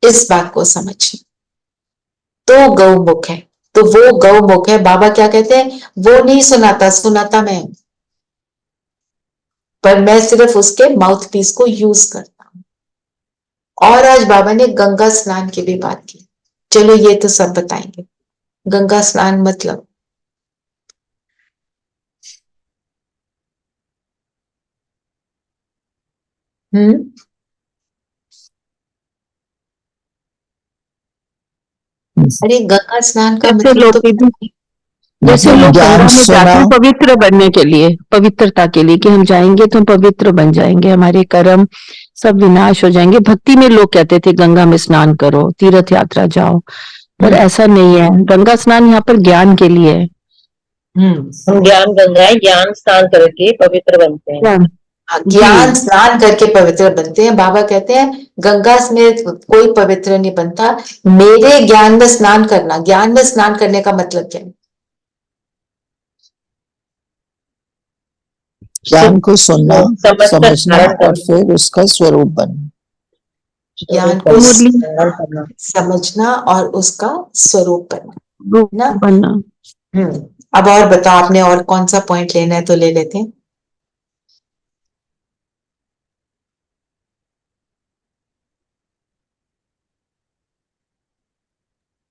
इस बात को समझना। तो गौमुख है, तो वो गौमुख है। बाबा क्या कहते हैं? वो नहीं सुनाता, सुनाता मैं हूं, पर मैं सिर्फ उसके माउथ पीस को यूज करता हूं। और आज बाबा ने गंगा स्नान की भी बात की। चलो ये तो सब बताएंगे। गंगा स्नान मतलब अरे गंगा स्नान का जैसे मतलब लोग तो जैसे लोग गंगा में जाते हैं पवित्र बनने के लिए, पवित्रता के लिए, कि हम जाएंगे तो हम पवित्र बन जाएंगे, हमारे कर्म सब विनाश हो जाएंगे। भक्ति में लोग कहते थे गंगा में स्नान करो, तीर्थ यात्रा जाओ, पर ऐसा नहीं है। गंगा स्नान यहाँ पर ज्ञान के लिए है। हम ज्ञान गंगा है, ज्ञान स्नान करके पवित्र बनते हैं। ज्ञान स्नान करके पवित्र बनते हैं। बाबा कहते हैं गंगा में कोई पवित्र नहीं बनता, मेरे ज्ञान में स्नान करना। ज्ञान में स्नान करने का मतलब क्या है? ज्ञान को सुनना, समझना और फिर उसका स्वरूप बनना। ज्ञान को मुरली करना। समझना और उसका स्वरूप बनना रूप ना। बनना। अब और बताओ, आपने और कौन सा पॉइंट लेना है तो ले लेते हैं।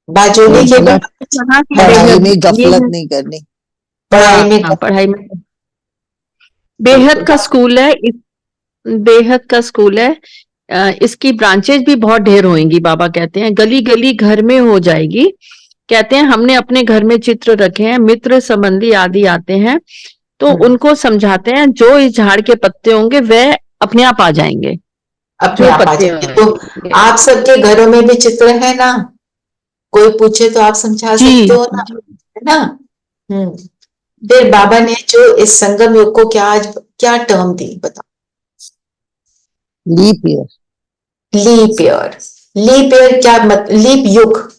बाजूनी के बोला, लिए पढ़ाई में ये गफलत है, नहीं करनी। पढ़ाई में हाँ, पढ़ाई में बेहद का स्कूल है। बेहद का स्कूल है। इसकी ब्रांचेज भी बहुत ढेर होंगी। बाबा कहते हैं गली गली घर में हो जाएगी। कहते हैं हमने अपने घर में चित्र रखे हैं, मित्र संबंधी आदि आते हैं तो उनको समझाते हैं जो इस झाड़ के पत्ते होंगे वह अपने आप आ जाएंगे। अपने जो आप आ पत्ते जाएंगे। तो होंगे। आप सबके घरों में भी चित्र है ना, कोई पूछे तो आप समझा जी सकते हो ना, है ना। फिर बाबा ने जो इस संगम युग को क्या टर्म दी बताओ। Leap year. Leap year. Leap year क्या लीप युग।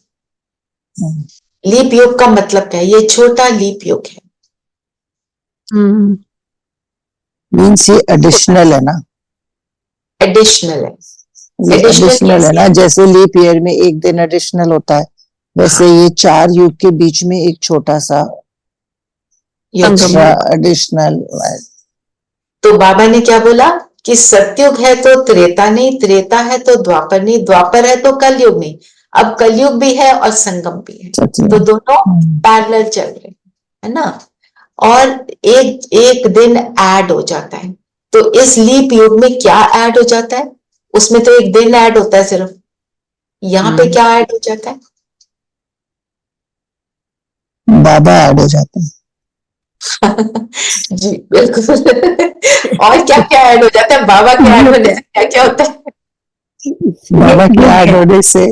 लीप युग का मतलब क्या है? ये छोटा लीप युग है। मीन्स ये एडिशनल है ना। एडिशनल है। ये एडिशनल एडिशनल है ना, जैसे लीप ईयर में एक दिन एडिशनल होता है, वैसे ये 4 युग के बीच में एक छोटा सा एक्स्ट्रा एडिशनल। तो बाबा ने क्या बोला कि सतयुग है तो त्रेता नहीं, त्रेता है तो द्वापर नहीं, द्वापर है तो कलयुग नहीं। अब कलयुग भी है और संगम भी है, तो दोनों पैरेलल चल रहे है ना। और एक दिन ऐड हो जाता है। तो इस लीप युग में क्या ऐड हो जाता है? उसमें तो एक दिन ऐड होता है सिर्फ। यहाँ पे क्या ऐड हो जाता है? बाबा ऐड हो जाते हैं। जी बिल्कुल। और क्या क्या ऐड हो जाता है? बाबा के ऐड होने से क्या क्या होता है? बाबा के ऐड होने से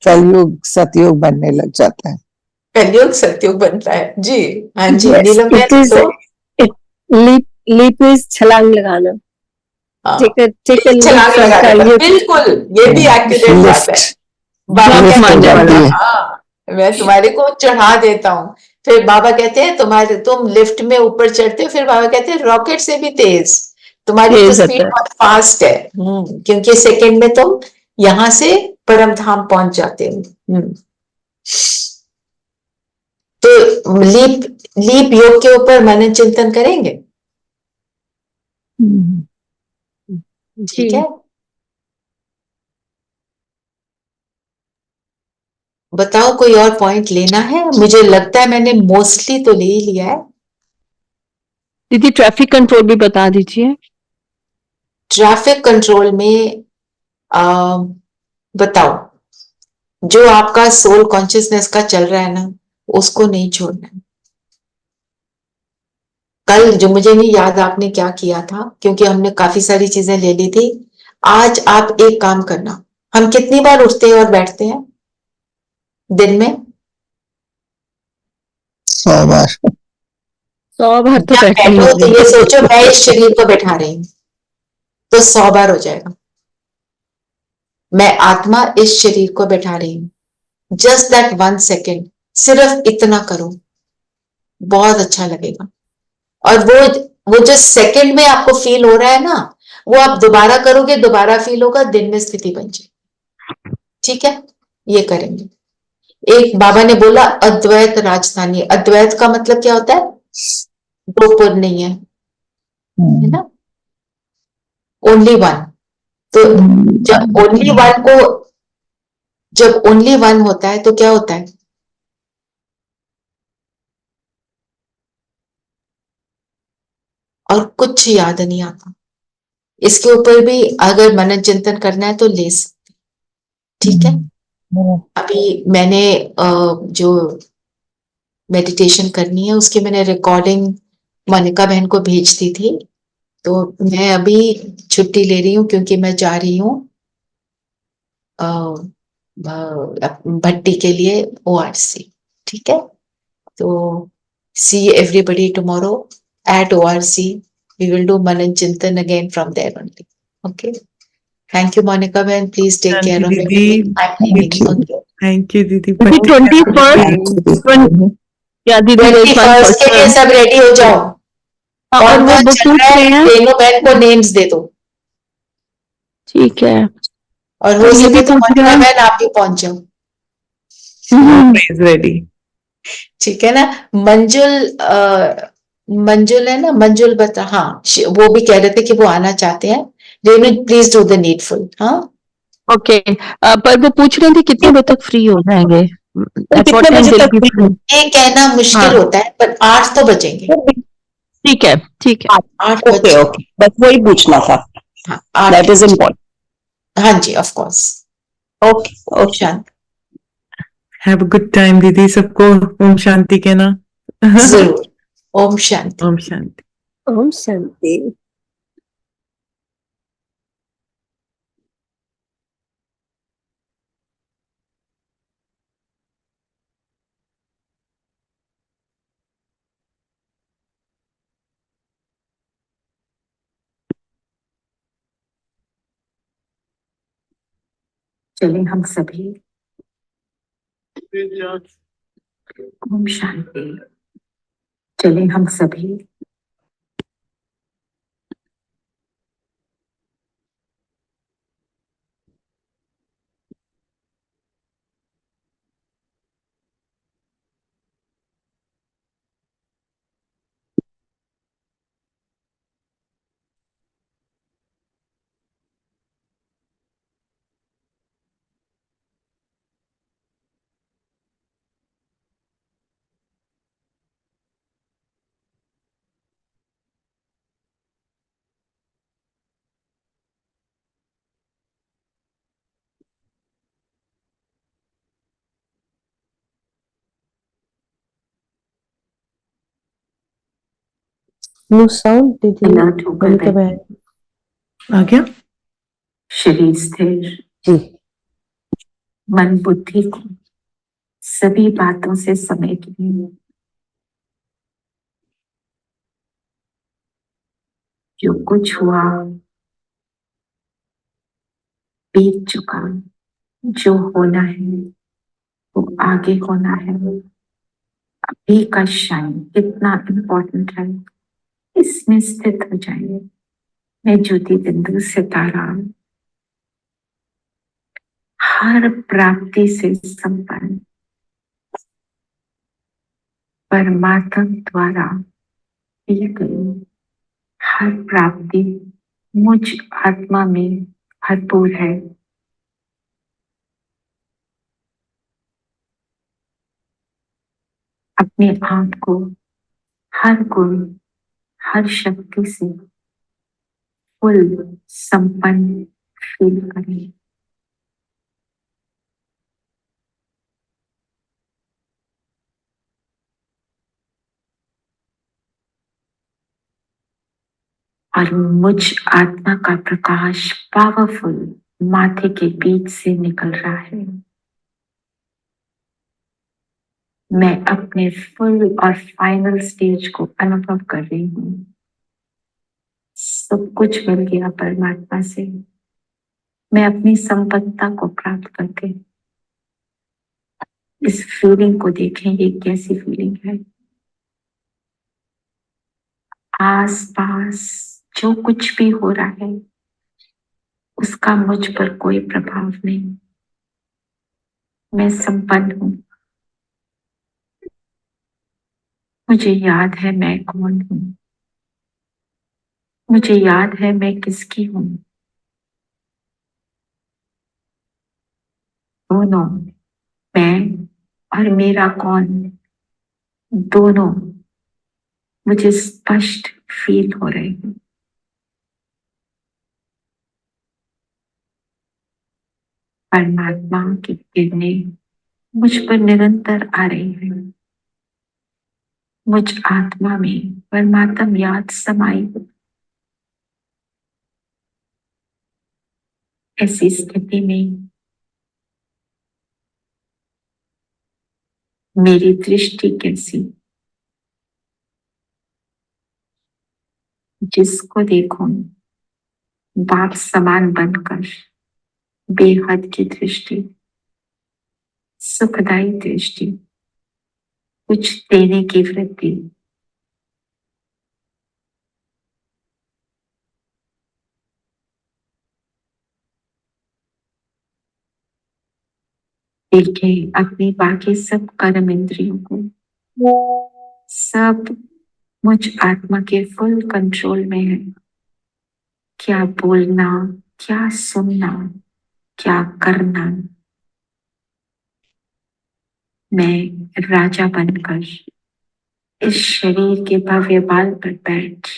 कलयुग सतयुग बनने लग जाता है। कलयुग सतयुग बनता है। जी हाँ जी, नीलम तो लीप इज छलांग लगाना। छलांग लगा देता है। बिल्कुल, ये भी एक्यूरेट बात है। बाबा लिफ्ट हो कहते जाती हैं है। हाँ मैं तुम्हारे को चढ़ा देता हूँ। फिर बाबा कहते हैं तुम लिफ्ट में ऊपर चढ़ते हो, फिर बाबा कहते हैं रॉकेट से भी तेज। तुम्हारी तो स्पीड बहुत फास्ट है। क्योंकि सेकंड में तुम यहाँ से परम धाम पहुंच जाते हो। तो लीप योग के ऊपर मनन चिंतन करेंगे। ठीक है, बताओ कोई और पॉइंट लेना है? मुझे लगता है मैंने मोस्टली तो ले ही लिया है। दीदी ट्रैफिक कंट्रोल भी बता दीजिए। ट्रैफिक कंट्रोल में बताओ, जो आपका सोल कॉन्शियसनेस का चल रहा है ना, उसको नहीं छोड़ना है। कल जो मुझे नहीं याद आपने क्या किया था, क्योंकि हमने काफी सारी चीजें ले ली थी। आज आप एक काम करना, हम कितनी बार उठते हैं और बैठते हैं दिन में? 100 बार। 100 बार तो जब बैठते ही बैठो तो होंगे। ये सोचो मैं इस शरीर को बैठा रही हूं, तो 100 बार हो जाएगा। मैं आत्मा इस शरीर को बैठा रही हूं। जस्ट दैट 1 सेकेंड, सिर्फ इतना करो, बहुत अच्छा लगेगा। और वो जो सेकंड में आपको फील हो रहा है ना, वो आप दोबारा करोगे, दोबारा फील होगा, दिन में स्थिति बन जाए। ठीक है, ये करेंगे। एक बाबा ने बोला अद्वैत राजधानी। अद्वैत का मतलब क्या होता है? दो पुर नहीं है ना, ओनली वन। तो जब ओनली वन होता है तो क्या होता है? और कुछ याद नहीं आता। इसके ऊपर भी अगर मनन चिंतन करना है तो ले सकते। ठीक है, अभी मैंने जो मेडिटेशन करनी है उसकी मैंने रिकॉर्डिंग मोनिका बहन को भेज दी थी। तो मैं अभी छुट्टी ले रही हूँ क्योंकि मैं जा रही हूँ भट्टी के लिए ORC। ठीक है, तो see everybody tomorrow at ORC। We will do मनन चिंतन again from there only. Okay, thank you Monika बहन, please take care of everything. Thank you दीदी। 21st या दीदी 21st के लिए सब रेडी हो जाओ। और वो बुक पूछ रहे हैं। तीनों बहन को नेम्स दे दो। ठीक है, और हो ये सके भी तो पूछ रहा मोनिका बहन आप भी पहुंच जाओ, Is ready. ठीक है ना। मंजुल मंजुल है ना, मंजुल बता, हाँ वो भी कह रहे थे कि वो आना चाहते हैं। Renu please do the needful. हाँ ओके, पर वो पूछ रहे थे कितने बजे तक फ्री हो जाएंगे, एट कितने व्हाट टाइम बजे विल तक बी फ्री फ्री। ये कहना मुश्किल हाँ होता है, पर 8 तो बजेंगे। ठीक है, ठीक है। 8 ओके बजे। ओके, बस वही पूछना था, हाँ 8 दैट इज बजे। इम्पोर्टेंट। हाँ जी, of course. Okay okay, Shanti. Have a good time, दीदी। सबको ओम शांति कहना। जरूर। ओम शांति। ओम शांति। ओम शांति। चले हम सभी ओम शांति। चले हम सभी नो साउंड दीदी, अलर्ट होकर मोनिका बैठे, बहन। आ गया? शरीर स्थिर, जी। मन बुद्धि को सभी बातों से समेट लिए, जो कुछ हुआ बीत चुका, जो होना है वो आगे होना है। अभी का क्षण कितना इम्पोर्टेंट है, इसमें स्थित हो जाइए। मैं ज्योति बिंदु सितारा हर प्राप्ति से संपन्न परमात्मा द्वारा दी गई हर प्राप्ति मुझ आत्मा में भरपूर है। अपने आप को हर गुण हर शक्ति से फुल संपन्न फील करें। और मुझ आत्मा का प्रकाश पावरफुल माथे के बीच से निकल रहा है। मैं अपने फुल और फाइनल स्टेज को अनुभव कर रही हूँ। सब कुछ मिल गया परमात्मा से। मैं अपनी संपन्नता को प्राप्त करके इस फीलिंग को देखें, ये कैसी फीलिंग है। आस पास जो कुछ भी हो रहा है उसका मुझ पर कोई प्रभाव नहीं। मैं संपन्न हूँ। मुझे याद है मैं कौन हूँ। मुझे याद है मैं किसकी हूँ। दोनों, मैं और मेरा कौन, दोनों मुझे स्पष्ट फील हो रहे हैं। परमात्मा की किरणें मुझ पर निरंतर आ रही हैं। मुझ आत्मा में परमात्मा याद समाई हो। ऐसी स्थिति में मेरी दृष्टि कैसी, जिसको देखूं बाप समान बनकर, बेहद की दृष्टि, सुखदायी दृष्टि, कुछ देने की वृत्ति। देखें अपनी बाकी सब कर्म इंद्रियों को, सब मुझ आत्मा के फुल कंट्रोल में है। क्या बोलना, क्या सुनना, क्या करना, मैं राजा बनकर इस शरीर के भव्य बाल पर बैठ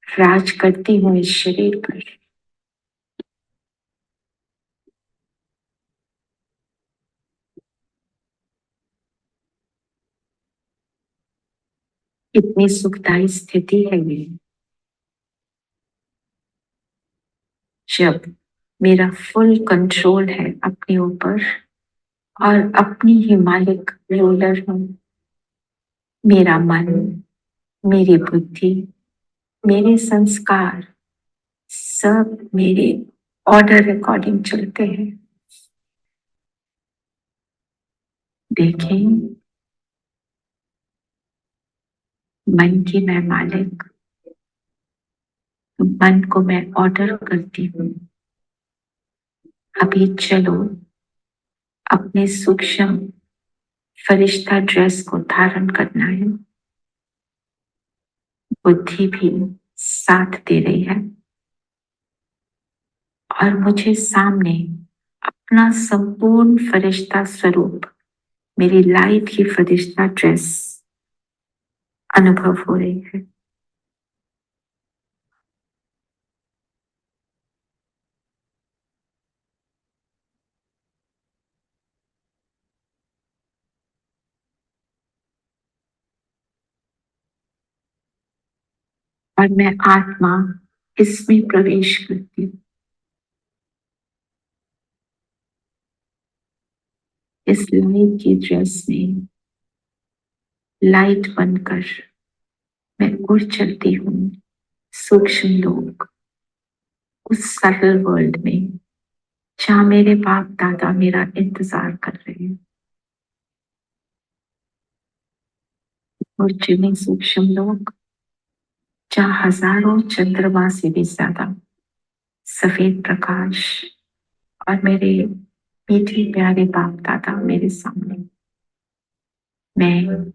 राज करती हूँ इस शरीर पर। कितनी सुखदायी स्थिति है ये, जब मेरा फुल कंट्रोल है अपने ऊपर और अपनी ही मालिक रूलर हूँ। मेरा मन, मेरी बुद्धि, मेरे संस्कार सब मेरे ऑर्डर अकॉर्डिंग चलते हैं। देखें, मन की मैं मालिक, तो मन को मैं ऑर्डर करती हूँ। अभी चलो अपने सूक्ष्म फरिश्ता ड्रेस को धारण करना है। बुद्धि भी साथ दे रही है और मुझे सामने अपना संपूर्ण फरिश्ता स्वरूप, मेरी लाइट की फरिश्ता ड्रेस अनुभव हो रही है। और मैं आत्मा इसमें प्रवेश करती हूँ। इस लाइट की ड्रेस में लाइट बनकर मैं उड़ चलती हूँ सूक्ष्म लोक, उस सटल वर्ल्ड में जहाँ मेरे बाप दादा मेरा इंतजार कर रहे हैं। और जिन्हें सूक्ष्म लोक जहाँ हजारों चंद्रमा से भी ज्यादा सफेद प्रकाश और मेरे मीठे प्यारे बाप दादा मेरे सामने, मैं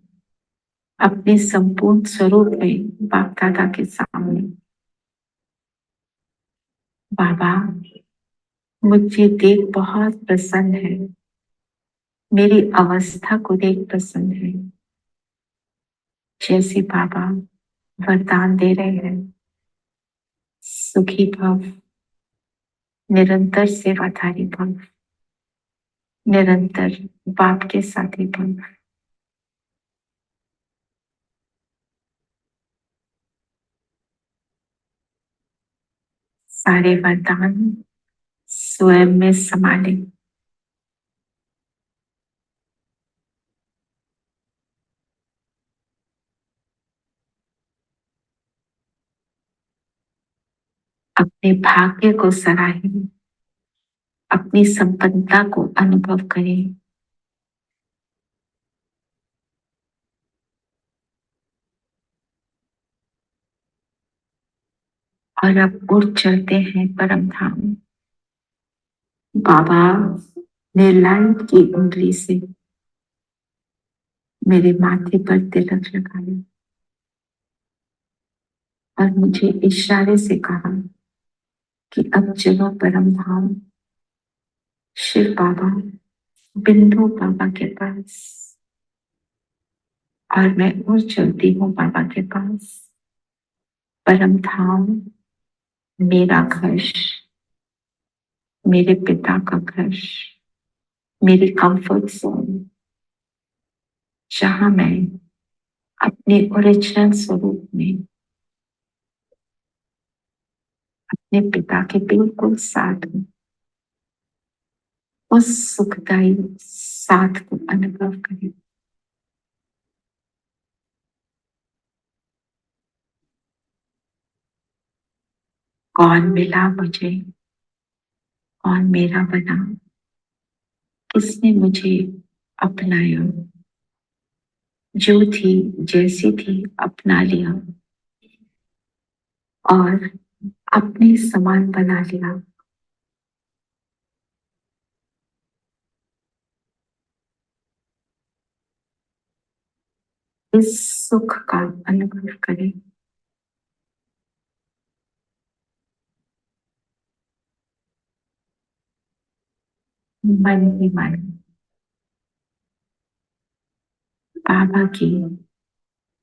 अपने संपूर्ण स्वरूप में बाप दादा के सामने, बाबा मुझे देख बहुत प्रसन्न है, मेरी अवस्था को देख प्रसन्न है। जैसे बाबा वरदान दे रहे हैं, सुखी भव, निरंतर सेवाधारी भव, निरंतर बाप के साथी भव। सारे वरदान स्वयं में संभाले। अपने भाग्य को सराहें, अपनी संपन्नता को अनुभव करें। और अब उड़ चलते हैं परम धाम। बाबा ने लाइट की उंगली से मेरे माथे पर तिलक लगाया और मुझे इशारे से कहा कि अब चलो परम धाम, शिव बाबा, बिंदु बाबा के पास। और मैं उड़ चलती हूँ बाबा के पास। परम धाम मेरा घर, मेरे पिता का घर, मेरी कंफर्ट जोन, जहां मैं अपने ओरिजिनल स्वरूप में अपने पिता के बिल्कुल साथ हूँ। उस सुखदायी साथ को अनुभव करें। कौन मिला मुझे, कौन मेरा बना, किसने मुझे अपनाया, जो थी जैसी थी अपना लिया और अपने समान बना लिया। इस सुख का अनुभव करें। मन ही मन बाबा की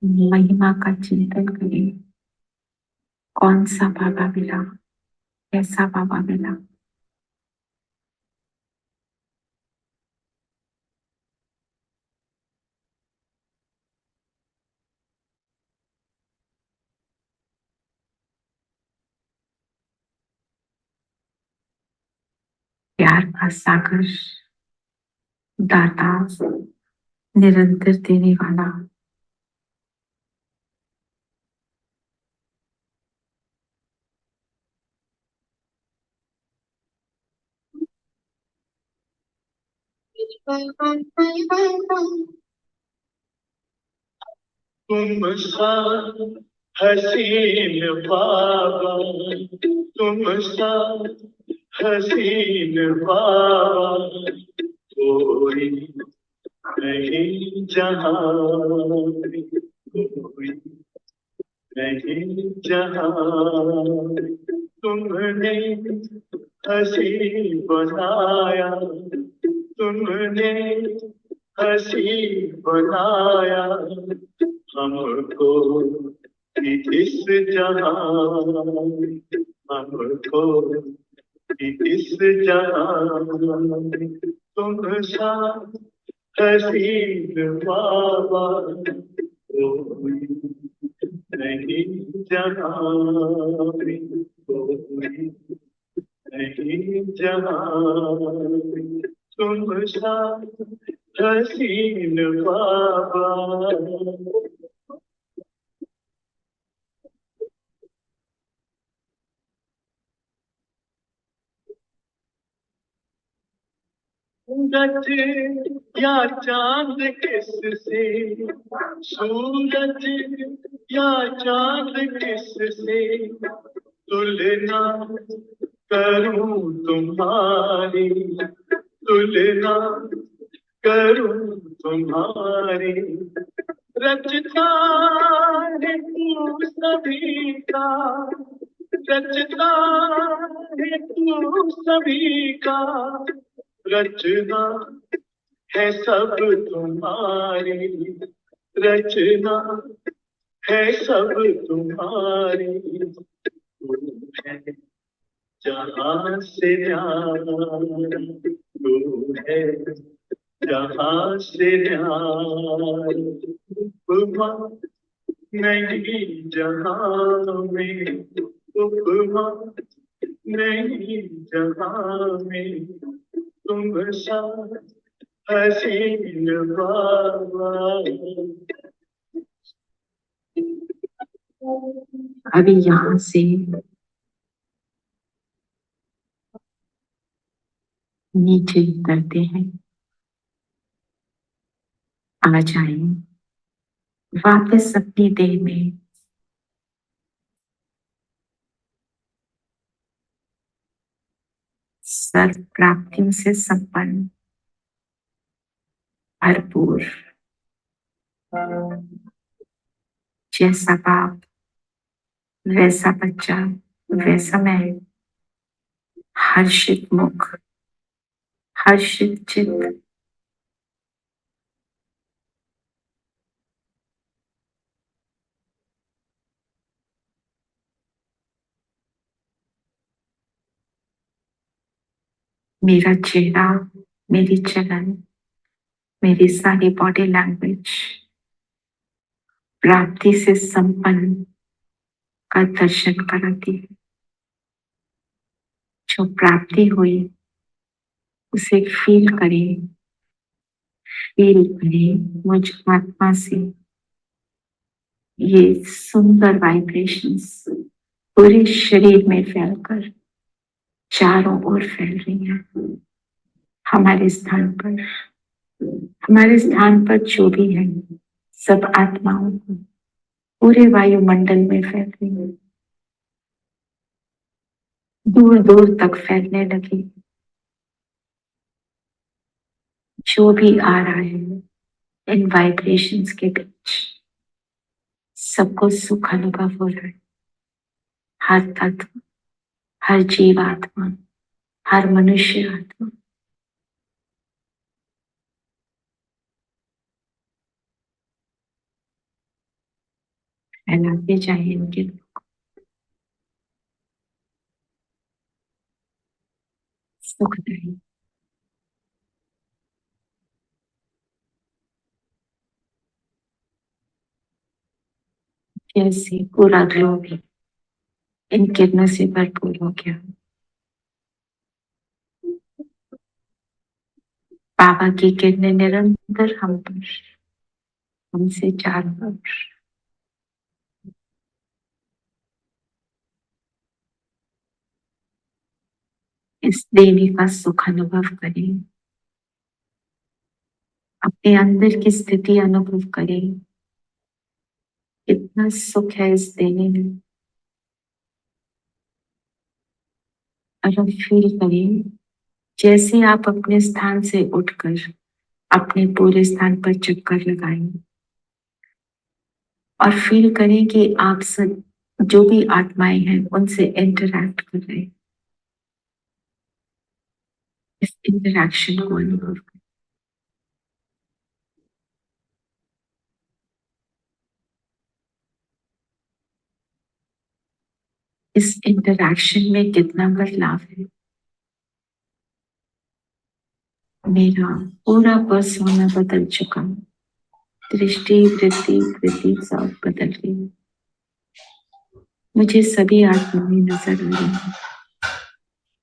महिमा का चिंतन करें। कौन सा बाबा मिला, कैसा बाबा मिला। प्यार का सागर, दाता, निरंतर देने वाला, तुम सा हसीन बाबा, तुम सा हसीन बाबा, कोई नहीं जहाँ, कोई नहीं जहाँ। तुमने हंसी बनाया, तुमने हंसी बनाया हमको इस जहां, हमको इस जहां। तुम सा हसीन बाबा, कोई नहीं जहां, कोई नहीं जहां। तुम सा हसीन बाबा। सूरज या चांद किससे, सूरज या चांद किससे तुलना करूं तुम्हारी, तुलना करूं तुम्हारी। रचता है तू सभी का, रचता है तू सभी का, रचना है सब तुम्हारी, रचना है सब तुम्हारी। तू है जहाँ से न्यारा, तू है जहाँ से न्यारा। उपमा नहीं जहाँ में, उपमा नहीं जहाँ में, तुम सा हसीन बाबा। अभी यहाँ से नीचे उतरते हैं, आ जाएं वापस अपनी देह में। सर्व प्राप्तियों से संपन्न, भरपूर, जैसा बाप वैसा बच्चा वैसा मैं, हर्षित मुख, हर्षित चित्त, मेरा चेहरा, मेरी चलन, मेरी सारी बॉडी लैंग्वेज प्राप्ति से संपन्न का दर्शन कराती है। जो प्राप्ति हुई उसे फील करें, फील करें मुझ आत्मा से। ये सुंदर वाइब्रेशंस पूरे शरीर में फैलकर चारों ओर फैल रही हैं। हमारे स्थान पर, हमारे स्थान पर जो भी है सब आत्माओं को पूरे वायुमंडल में फैल रही है, दूर दूर तक फैलने लगी। जो भी आ रहा है इन वाइब्रेशंस के बीच सबको सुख अनुभव हो रहा है। हर तत्व, हर जीवात्मा, हर मनुष्य आत्मा। फैलाते जाए इनके सुखदायी। जैसे पूरा ग्लोब इन किरणों से भरपूर हो गया। बाबा की किरणें निरंतर हम पर, हमसे चारों ओर। इस देवी का सुख अनुभव करें, अपने अंदर की स्थिति अनुभव करें। कितना सुख है इस देने में। और अब फील करें जैसे आप अपने स्थान से उठकर अपने पूरे स्थान पर चक्कर लगाएं और फील करें कि आप सब जो भी आत्माएं हैं उनसे इंटरैक्ट कर रहे हैं। इस इंटरैक्शन को अनुभव करें। इस इंटरैक्शन में कितना बदलाव है। मेरा पूरा पर्सोना बदल चुका, दृष्टि वृत्ति कृति सब बदल गई। मुझे सभी आत्माएं नजर आ रही हैं,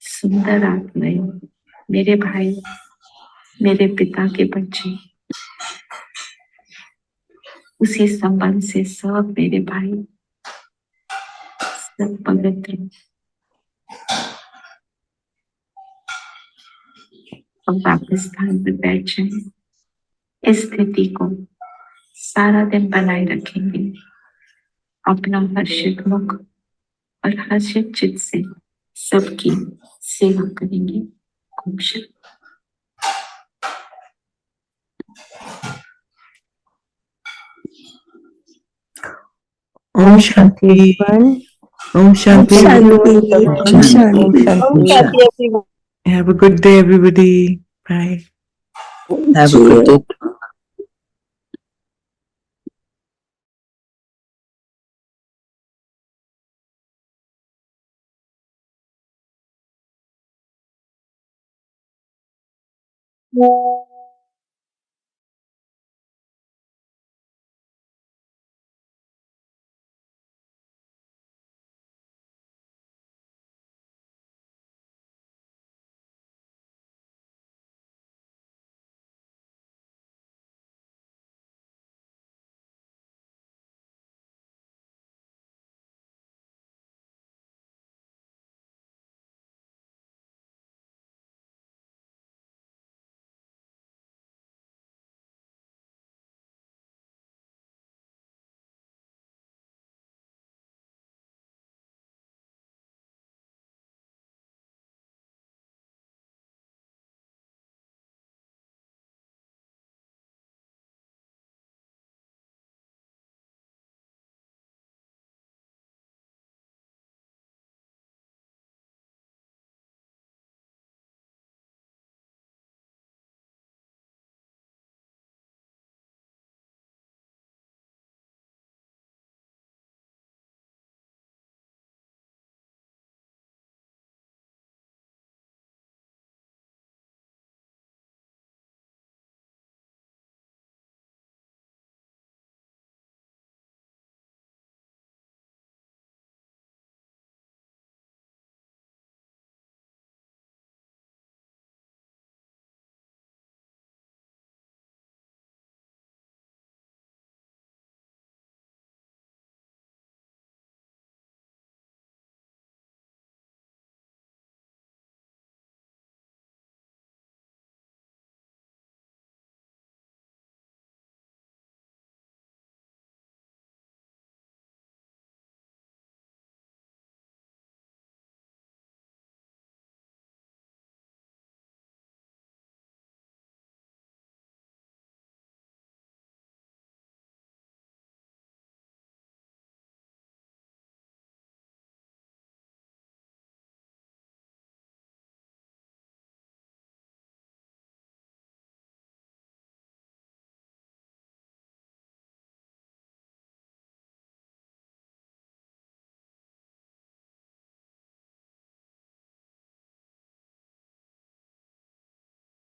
सुंदर आत्माएं, मेरे भाई, मेरे पिता के बच्चे। उसी संबंध से सब मेरे भाई, सब पवित्र। अब वापस स्थान पर बैठ जाए। इस स्थिति को सारा दिन बनाए रखेंगे। अपना हर्षित मुख और हर्षित चित्त से सबकी सेवा करेंगे। खूब शांति। ओम शांति। ओम शांति। शांति, ओम शांति। शांति। Have a good day, everybody. Bye. Have a good day. Ji.